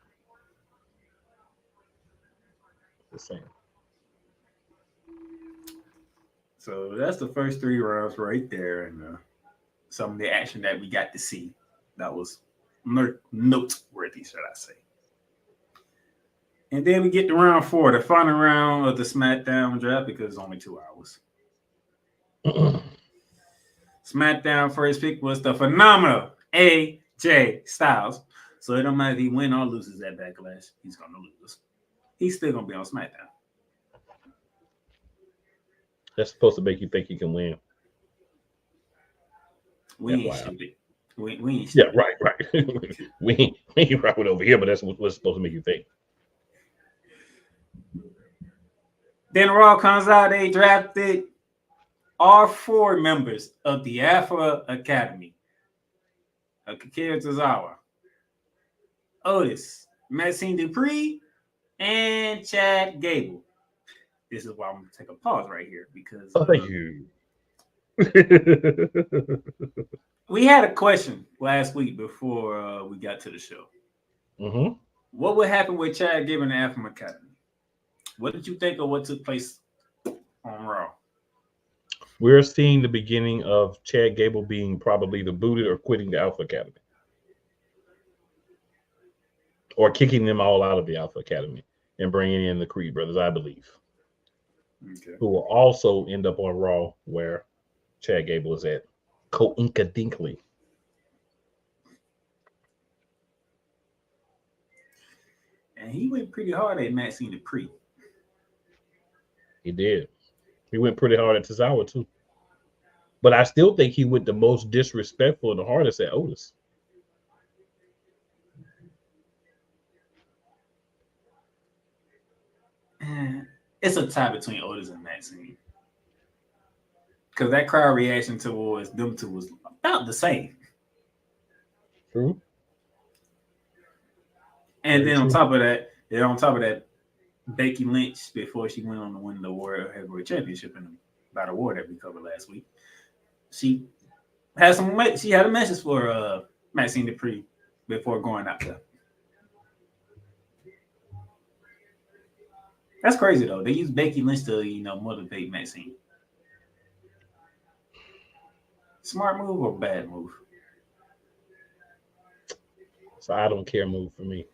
S2: Just saying.
S1: So that's the first 3 rounds right there. And some of the action that we got to see. That was noteworthy, should I say. And then we get to round 4, the final round of the Smackdown draft, because it's only 2 hours. Smackdown first pick was the phenomenal AJ Styles. So it don't matter if he wins or loses at Backlash, he's going to lose. He's still going to be on SmackDown.
S2: That's supposed to make you think you can win.
S1: We ain't stupid. We ain't
S2: stupid. Yeah, right. we ain't right over here, but that's what's supposed to make you think.
S1: Then Raw comes out, they drafted all 4 members of the Alpha Academy. Akira Tozawa, Otis, Maxine Dupree, and Chad Gable. This is why I'm going to take a pause right here because
S2: thank you.
S1: We had a question last week before we got to the show.
S2: Mm-hmm.
S1: What would happen with Chad Gable and the Alpha Academy? What did you think of what took place on Raw?
S2: We're seeing the beginning of Chad Gable being probably the booted or quitting the Alpha Academy. Or kicking them all out of the Alpha Academy and bringing in the Creed brothers, I believe.
S1: Okay.
S2: Who will also end up on Raw where Chad Gable is at. Coinkadinkly.
S1: And he went pretty hard at Maxine Dupree.
S2: He did. He went pretty hard at Tozawa too. But I still think he went the most disrespectful and the hardest at Otis.
S1: It's a tie between Otis and Maxine. Because that crowd reaction towards them two was about the same.
S2: True.
S1: And
S2: Very
S1: then
S2: true.
S1: on top of that, Becky Lynch, before she went on to win the World Heavyweight Championship in the Battle War that we covered last week, she had a message for Maxine Dupree before going out there. That's crazy though. They use Becky Lynch to, motivate Maxine. Smart move or bad move?
S2: So I don't care move for me.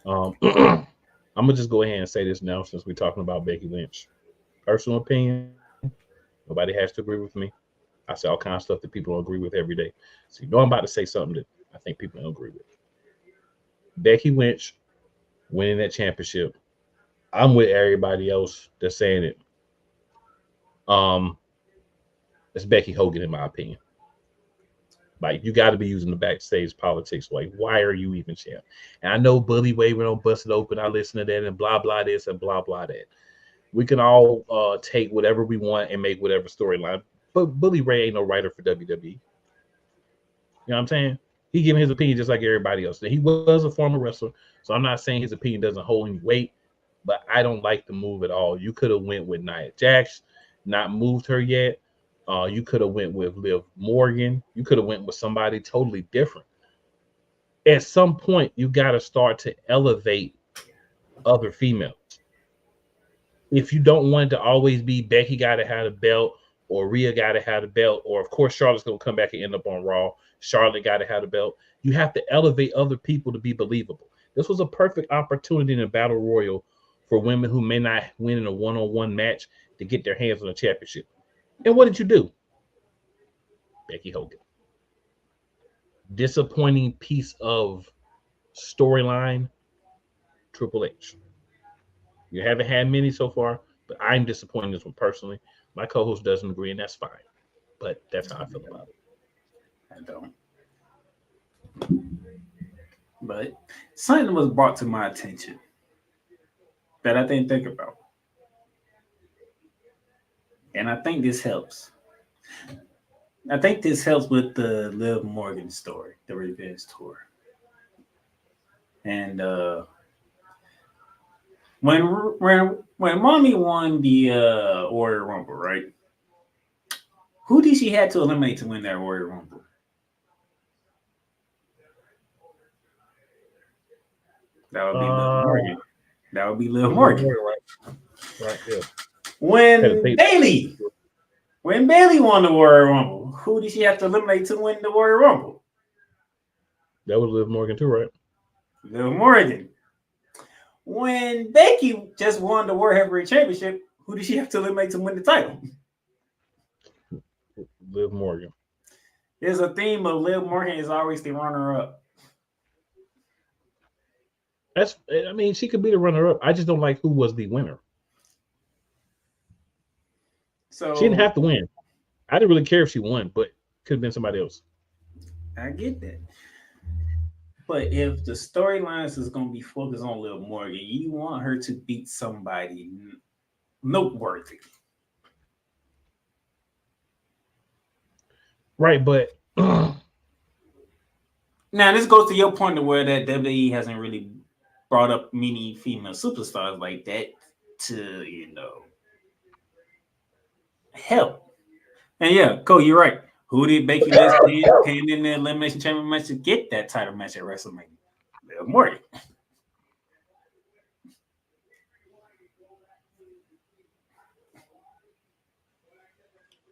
S2: I'm gonna just go ahead and say this now since we're talking about Becky Lynch. Personal opinion, nobody has to agree with me. I say all kinds of stuff that people don't agree with every day. So I'm about to say something that I think people don't agree with. Becky Lynch winning that championship. I'm with everybody else that's saying it. It's Becky Hogan, in my opinion. Like, you got to be using the backstage politics. Like, why are you even champ? And I know Bully waving on Busted Open. I listen to that and blah, blah this and blah, blah that. We can all take whatever we want and make whatever storyline. But Bully Ray ain't no writer for WWE. You know what I'm saying? He giving his opinion just like everybody else. He was a former wrestler, so I'm not saying his opinion doesn't hold any weight, but I don't like the move at all. You could have went with Nia Jax, not moved her yet. You could have went with Liv Morgan. You could have went with somebody totally different. At some point, you got to start to elevate other females. If you don't want it to always be Becky got to have a belt, or Rhea got to have a belt, or of course Charlotte's going to come back and end up on Raw. Charlotte got to have a belt. You have to elevate other people to be believable. This was a perfect opportunity in a battle royal for women who may not win in a one-on-one match to get their hands on a championship. And what did you do? Becky Hogan. Disappointing piece of storyline, Triple H. You haven't had many so far, but I'm disappointed in this one personally. My co-host doesn't agree, and that's fine. But that's how I feel about it.
S1: I don't. But something was brought to my attention that I didn't think about. And I think this helps. I think this helps with the Liv Morgan story, the revenge tour. And when Mommy won the Warrior Rumble, right? Who did she have to eliminate to win that Warrior Rumble? That would be Liv Morgan. That would be Liv Morgan.
S2: Right, yeah.
S1: When Bayley won the Warrior Rumble, who did she have to eliminate to win the Warrior Rumble?
S2: That was Liv Morgan too, right?
S1: Liv Morgan. When Becky just won the World Heavyweight Championship, who did she have to eliminate to win the title?
S2: Liv Morgan.
S1: There's a theme of Liv Morgan is always the runner-up.
S2: She could be the runner-up. I just don't like who was the winner.
S1: So
S2: she didn't have to win. I didn't really care if she won, but could have been somebody else.
S1: I get that. But if the storylines is going to be focused on Liv Morgan, you want her to beat somebody noteworthy.
S2: Right, but
S1: now this goes to your point of where that WWE hasn't really brought up many female superstars like that to, help. And yeah, Cole, you're right. Who did Becky Lynch pin in the Elimination Chamber match to get that title match at WrestleMania? Liv Morgan.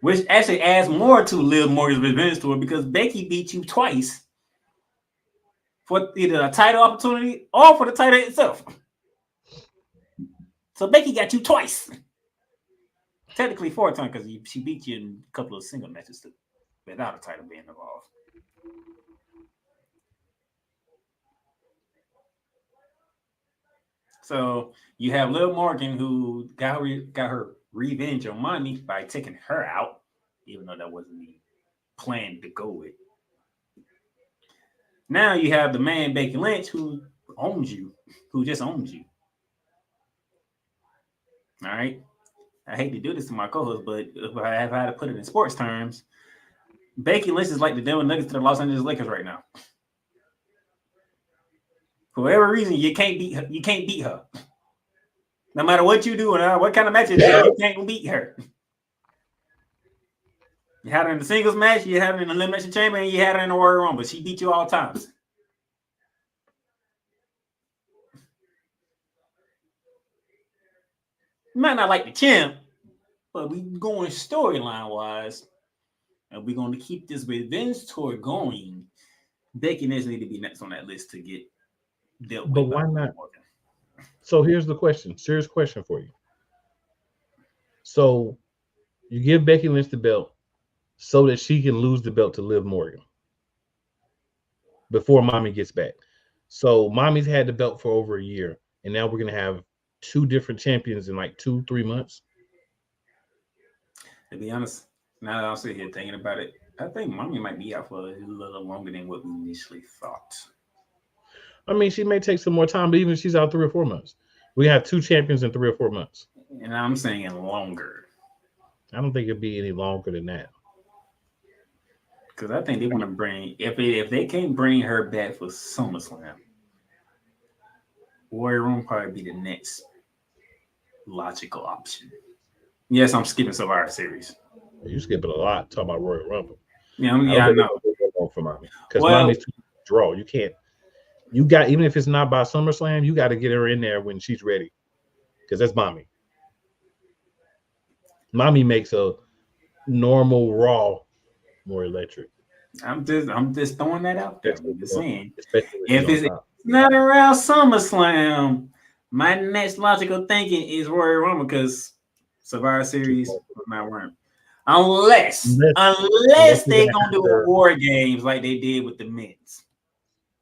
S1: Which actually adds more to Liv Morgan's revenge tour because Becky beat you twice for either a title opportunity or for the title itself. So Becky got you twice. Technically 4 times because she beat you in a couple of single matches too, without a title being involved. So you have Liv Morgan who got her revenge on Money by taking her out even though that wasn't the plan to go with. Now you have the man Becky Lynch who owns you, who just owns you. All right. I hate to do this to my co-host, but if I had to put it in sports terms, Becky Lynch is like the Denver Nuggets to the Los Angeles Lakers right now. For whatever reason, you can't beat her. You can't beat her. No matter what you do and what kind of match it is, you can't beat her. You had her in the singles match, you had her in the Elimination Chamber, and you had her in the Royal Rumble. She beat you all times. You might not like the champ, but we going storyline wise, and we're going to keep this revenge tour going. Becky Lynch need to be next on that list to get dealt with.
S2: But why not? So here's the question. Serious question for you. So you give Becky Lynch the belt so that she can lose the belt to Liv Morgan before Mommy gets back. So Mommy's had the belt for over a year, and now we're going to have 2 different champions in like 2-3 months.
S1: To be honest, now that I'm sitting here thinking about it, I think Mommy might be out for a little longer than what we initially thought.
S2: I mean, she may take some more time, but even if she's out 3 or 4 months, we have 2 champions in 3 or 4 months.
S1: And I'm saying longer.
S2: I don't think it'd be any longer than that.
S1: Because I think they want to bring, if they can't bring her back for SummerSlam, Warrior Room probably be the next logical option. Yes, I'm skipping Survivor Series.
S2: You skipping a lot talking about Royal Rumble.
S1: Yeah, I know.
S2: For Mommy, because Mommy's too draw. You can't. You got, even if it's not by SummerSlam, you got to get her in there when she's ready, because that's Mommy. Mommy makes a normal Raw more electric.
S1: I'm just throwing that out there. I'm just saying,
S2: especially
S1: if it's not around SummerSlam, my next logical thinking is Royal Rumble, because Survivor Series was not working. Unless they gonna do War Games like they did with the men's.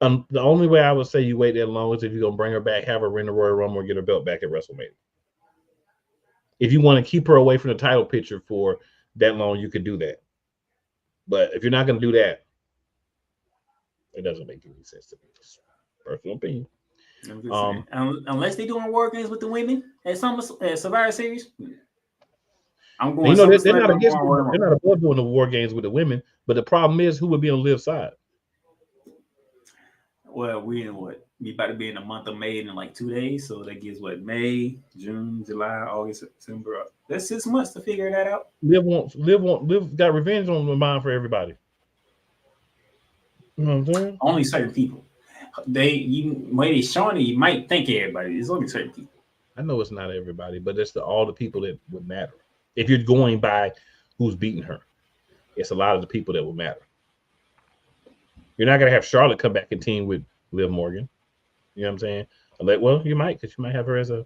S2: The only way I would say you wait that long is if you're gonna bring her back, have her win the Royal Rumble, or get her belt back at WrestleMania. If you want to keep her away from the title picture for that long, you could do that. But if you're not going to do that, it doesn't make any sense to me. Just personal opinion.
S1: Unless they're doing War Games with the women at Survivor Series, I'm going.
S2: You know, they're not above doing the War Games with the women, but the problem is who would be on Liv's side.
S1: Well, we about to be in the month of May in like 2 days, so that gives May, June, July, August, September. That's 6 months to figure that out.
S2: Liv got revenge on the mind for everybody. You know what I'm saying?
S1: Only certain people. When showing it, you might think everybody. It's only certain people.
S2: I know it's not everybody, but it's all the people that would matter. If you're going by who's beating her, it's a lot of the people that will matter. You're not going to have Charlotte come back and team with Liv Morgan. You know what I'm saying? Well, you might, because you might have her as a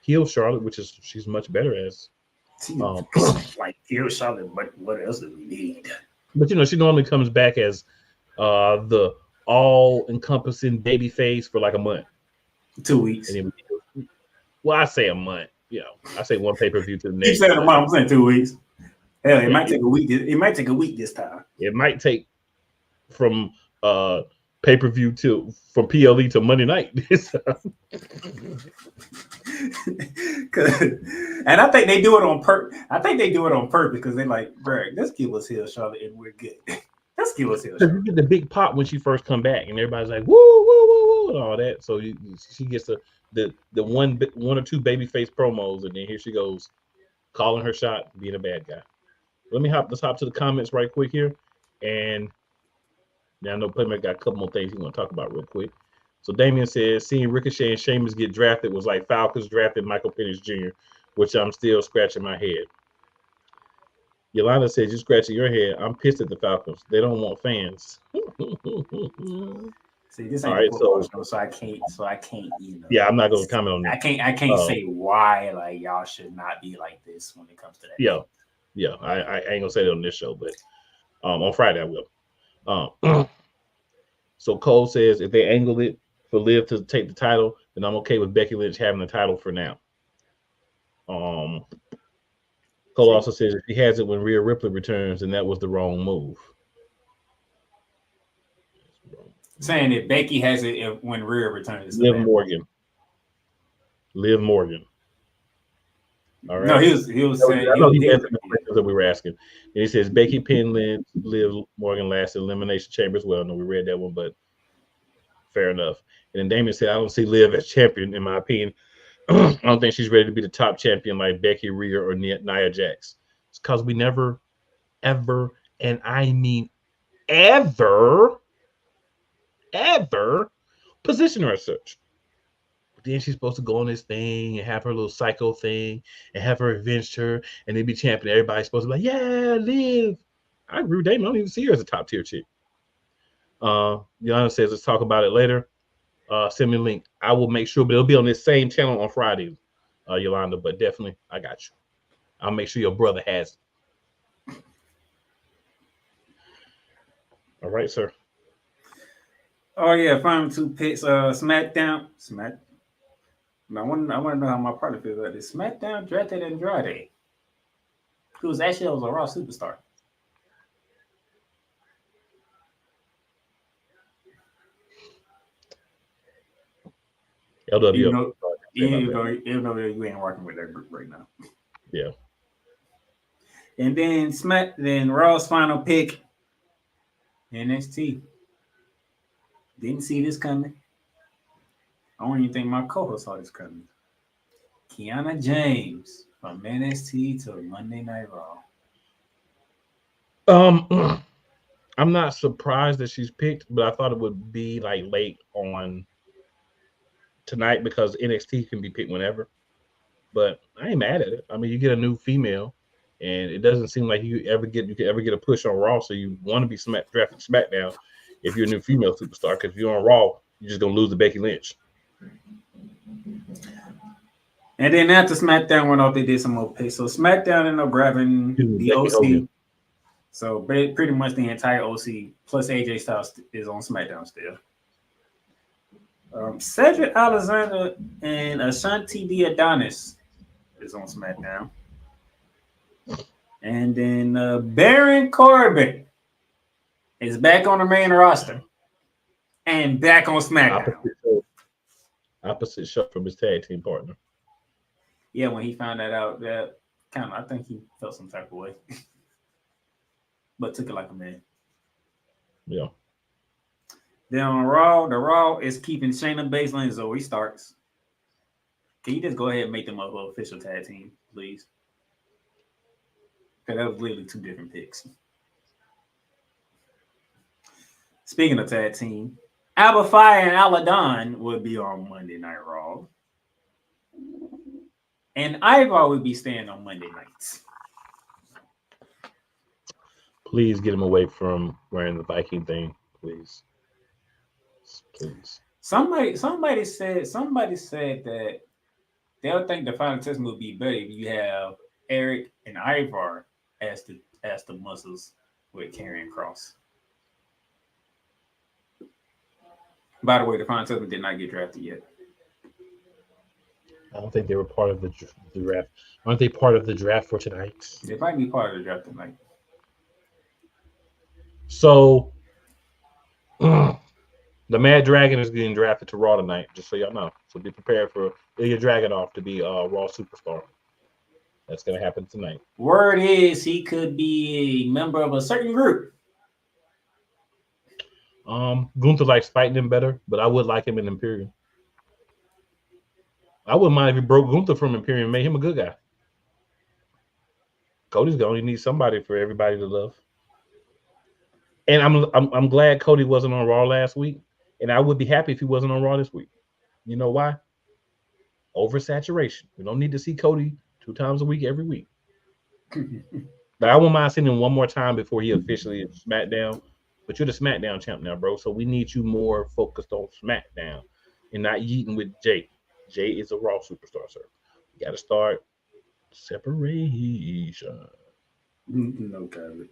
S2: heel Charlotte, which is she's much better as.
S1: Like heel Charlotte, but what else do we need?
S2: But, you know, she normally comes back as the all-encompassing baby face for like a month.
S1: 2 weeks.
S2: Well, I say a month. You know, I say one pay-per-view to the next.
S1: You said a month. I'm saying 2 weeks. Hell, it might take a week. It might take a week this time.
S2: It might take from pay-per-view from PLE to Monday night.
S1: And I think they do it on purpose. Because they're like, bro, let's give us heel Charlotte and we're good. Let's give us heel Charlotte.
S2: You get the big pop when she first come back, and everybody's like, woo, woo, woo, woo, and all that. So she gets the one or two babyface promos, and then here she goes, calling her shot, being a bad guy. Let's hop to the comments right quick here, and now I know Playmaker got a couple more things he's going to talk about real quick. So Damian says, seeing Ricochet and Sheamus get drafted was like Falcons drafted Michael Penix Jr., which I'm still scratching my head. Yolanda says, you're scratching your head. I'm pissed at the Falcons. They don't want fans.
S1: See, this ain't a football show, so I can't, you know.
S2: Yeah, I'm not going to comment on that.
S1: I can't say why, like, y'all should not be like this when it comes to that.
S2: Yeah. I ain't going to say that on this show, but on Friday I will. So Cole says, if they angle it for Liv to take the title, then I'm okay with Becky Lynch having the title for now. Cole Cole also says if he has it when Rhea Ripley returns, then that was the wrong move.
S1: Saying that Becky has it when Rhea returns.
S2: Liv Morgan. All right.
S1: No, he was saying.
S2: I know he answered the questions that we were asking. And he says Becky pinned Liv Morgan last Elimination Chamber as well. No, we read that one, but fair enough. And then Damien said, I don't see Liv as champion, in my opinion. I don't think she's ready to be the top champion like Becky, Rhea, or Nia Jax. It's because we never, ever, and I mean ever position her as such. But then she's supposed to go on this thing and have her little psycho thing and have her avenged her and then be champion. Everybody's supposed to be like, yeah, Liv. I agree with Damon. I don't even see her as a top tier chick. Yolanda says, let's talk about it later. Send me a link. I will make sure, but it'll be on this same channel on Friday, Yolanda. But definitely, I got you. I'll make sure your brother has it. All right, sir.
S1: Oh yeah, final 2 picks. SmackDown. I want to know how my partner feels about this. SmackDown drafted Andrade, who was actually a Raw superstar.
S2: LW.
S1: Even though you ain't working with that group right now.
S2: Yeah.
S1: And then Raw's final pick, NXT. Didn't see this coming. I don't even think my co-host saw this coming. Kiana James from NXT to Monday Night Raw.
S2: I'm not surprised that she's picked, but I thought it would be like late on tonight because NXT can be picked whenever. But I ain't mad at it. I mean, you get a new female, and it doesn't seem like you could ever get a push on Raw. So you want to be drafted SmackDown if you're a new female superstar. Because if you're on Raw, you're just gonna lose to Becky Lynch.
S1: And then after SmackDown went off, they did some more picks. So SmackDown ended up grabbing the OC. Hogan. So pretty much the entire OC plus AJ Styles is on SmackDown still. Cedric Alexander and Ashanti D. Adonis is on SmackDown. And then Baron Corbin is back on the main roster and back on SmackDown.
S2: Opposite show from his tag team partner.
S1: Yeah, when he found that out, I think he felt some type of way. But took it like a man.
S2: Yeah.
S1: Then on Raw, the Raw is keeping Shayna Baszler and Zoe Starks. Can you just go ahead and make them an official tag team, please? Because that was literally 2 different picks. Speaking of tag team, Alba Fire and Aladon will be on Monday Night Raw. And Ivar will be staying on Monday nights.
S2: Please get him away from wearing the Viking thing, please. Please.
S1: Somebody said that they'll think the final test will be better if you have Eric and Ivar as the muscles with Karrion Kross. By the way, the final test did not get drafted yet.
S2: I don't think they were part of the draft. Aren't they part of the draft for tonight?
S1: They might be part of the draft tonight.
S2: So, the Mad Dragon is getting drafted to Raw tonight, just so y'all know. So be prepared for Ilya Dragunov to be a Raw superstar. That's going to happen tonight.
S1: Word is he could be a member of a certain group.
S2: Gunther likes fighting him better, but I would like him in Imperium. I wouldn't mind if he broke Gunther from Imperium and made him a good guy. Cody's going to need somebody for everybody to love. And I'm glad Cody wasn't on Raw last week, and I would be happy if he wasn't on Raw this week. You know why? Oversaturation. We don't need to see Cody 2 times a week every week. But I won't mind seeing him one more time before he officially is SmackDown. But you're the SmackDown champ now, bro. So we need you more focused on SmackDown and not yeeting with Jay. Jay is a Raw superstar, sir. You got to start separation.
S1: No comment.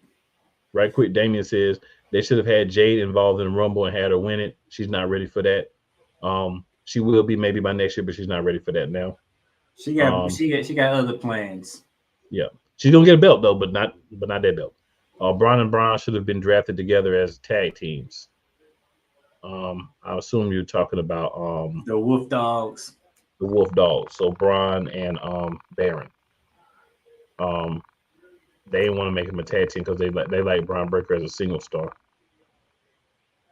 S2: Right quick, Damien says they should have had Jade involved in the Rumble and had her win it. She's not ready for that. She will be maybe by next year, but she's not ready for that now.
S1: She got other plans.
S2: Yeah. She's gonna get a belt though, but not that belt. Braun and Braun should have been drafted together as tag teams. I assume you're talking about
S1: the Wolf Dogs.
S2: The Wolf Dogs. So Braun and Baron. They didn't want to make him a tag team because they like Braun Breaker as a single star.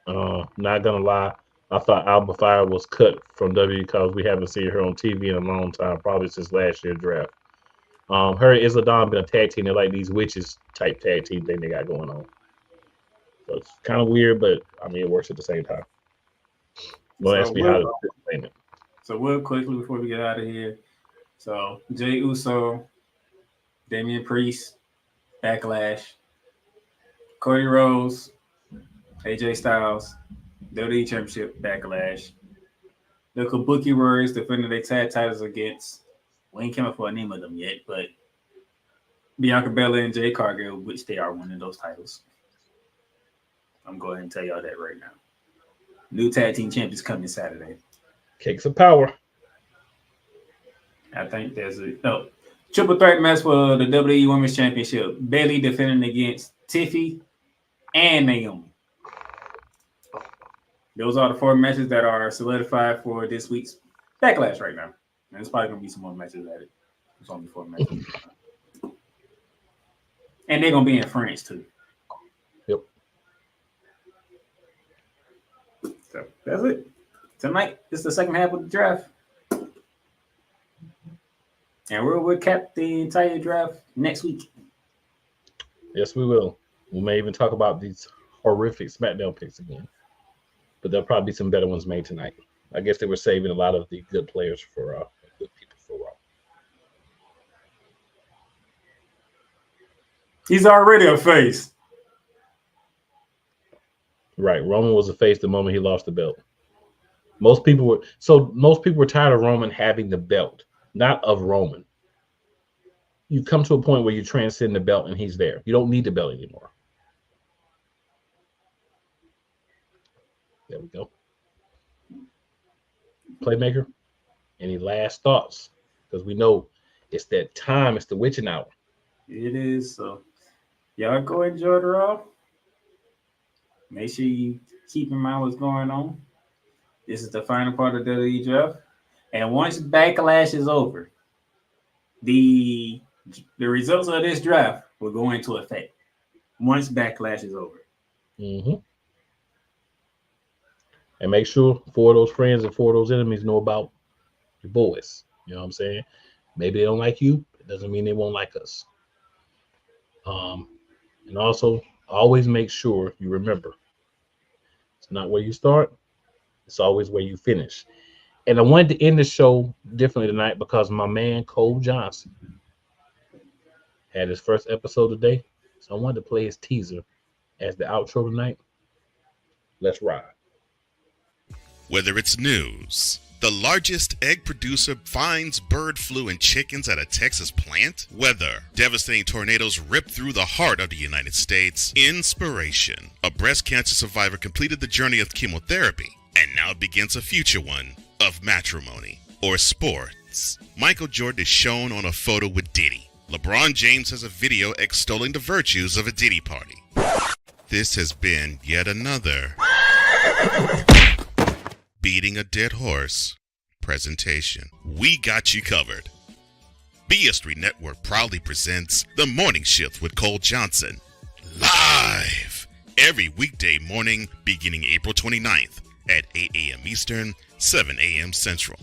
S2: Not gonna lie, I thought Alba Fire was cut from WWE because we haven't seen her on TV in a long time, probably since last year's draft. Her and Isla Dawn been a tag team. They're like these witches type tag team thing they got going on. So it's kind of weird, but I mean it works at the same time. Don't ask me how to explain it.
S1: So real quickly before we get out of here, so Jey Uso, Damian Priest, Backlash, Cody Rhodes, AJ Styles, WWE Championship, Backlash. The Kabuki Warriors defending their tag titles against, we ain't come up with a name of them yet, but Bianca Belair and Jade Cargill, which they are winning those titles. I'm going to tell y'all that right now. New tag team champions coming Saturday.
S2: Cakes of power.
S1: I think there's a triple threat match for the WWE Women's Championship. Bayley defending against Tiffy and Naomi. Those are the 4 matches that are solidified for this week's Backlash right now. And there's probably going to be some more matches added. There's only 4 matches. And they're going to be in France too.
S2: Yep.
S1: So that's it. Tonight is the second half of the draft. And we'll recap the entire draft next week.
S2: Yes, we will. We may even talk about these horrific SmackDown picks again. But there'll probably be some better ones made tonight. I guess they were saving a lot of the good players for good people for Raw.
S1: He's already a face.
S2: Right. Roman was a face the moment he lost the belt. Most people were tired of Roman having the belt, not of Roman. You come to a point where you transcend the belt and he's there. You don't need the belt anymore. There we go. Playmaker, any last thoughts? Because we know it's that time, it's the witching hour.
S1: It is. So y'all go enjoy the Raw. Make sure you keep in mind what's going on. This is the final part of the WWE draft. And once Backlash is over, the results of this draft will go into effect. Once Backlash is over.
S2: Mm-hmm. And make sure 4 of those friends and 4 of those enemies know about your boys. You know what I'm saying? Maybe they don't like you. It doesn't mean they won't like us. And also, always make sure you remember, it's not where you start. It's always where you finish. And I wanted to end the show differently tonight because my man, Cole Johnson, had his first episode today. So I wanted to play his teaser as the outro tonight. Let's ride.
S3: Whether it's news, the largest egg producer finds bird flu in chickens at a Texas plant, weather, devastating tornadoes rip through the heart of the United States, inspiration, a breast cancer survivor completed the journey of chemotherapy, and now begins a future one of matrimony, or sports. Michael Jordan is shown on a photo with Diddy. LeBron James has a video extolling the virtues of a Diddy party. This has been yet another Beating a Dead Horse presentation. We got you covered. BS3 Network proudly presents The Morning Shift with Cole Johnson. Live every weekday morning beginning April 29th at 8 a.m. Eastern, 7 a.m. Central.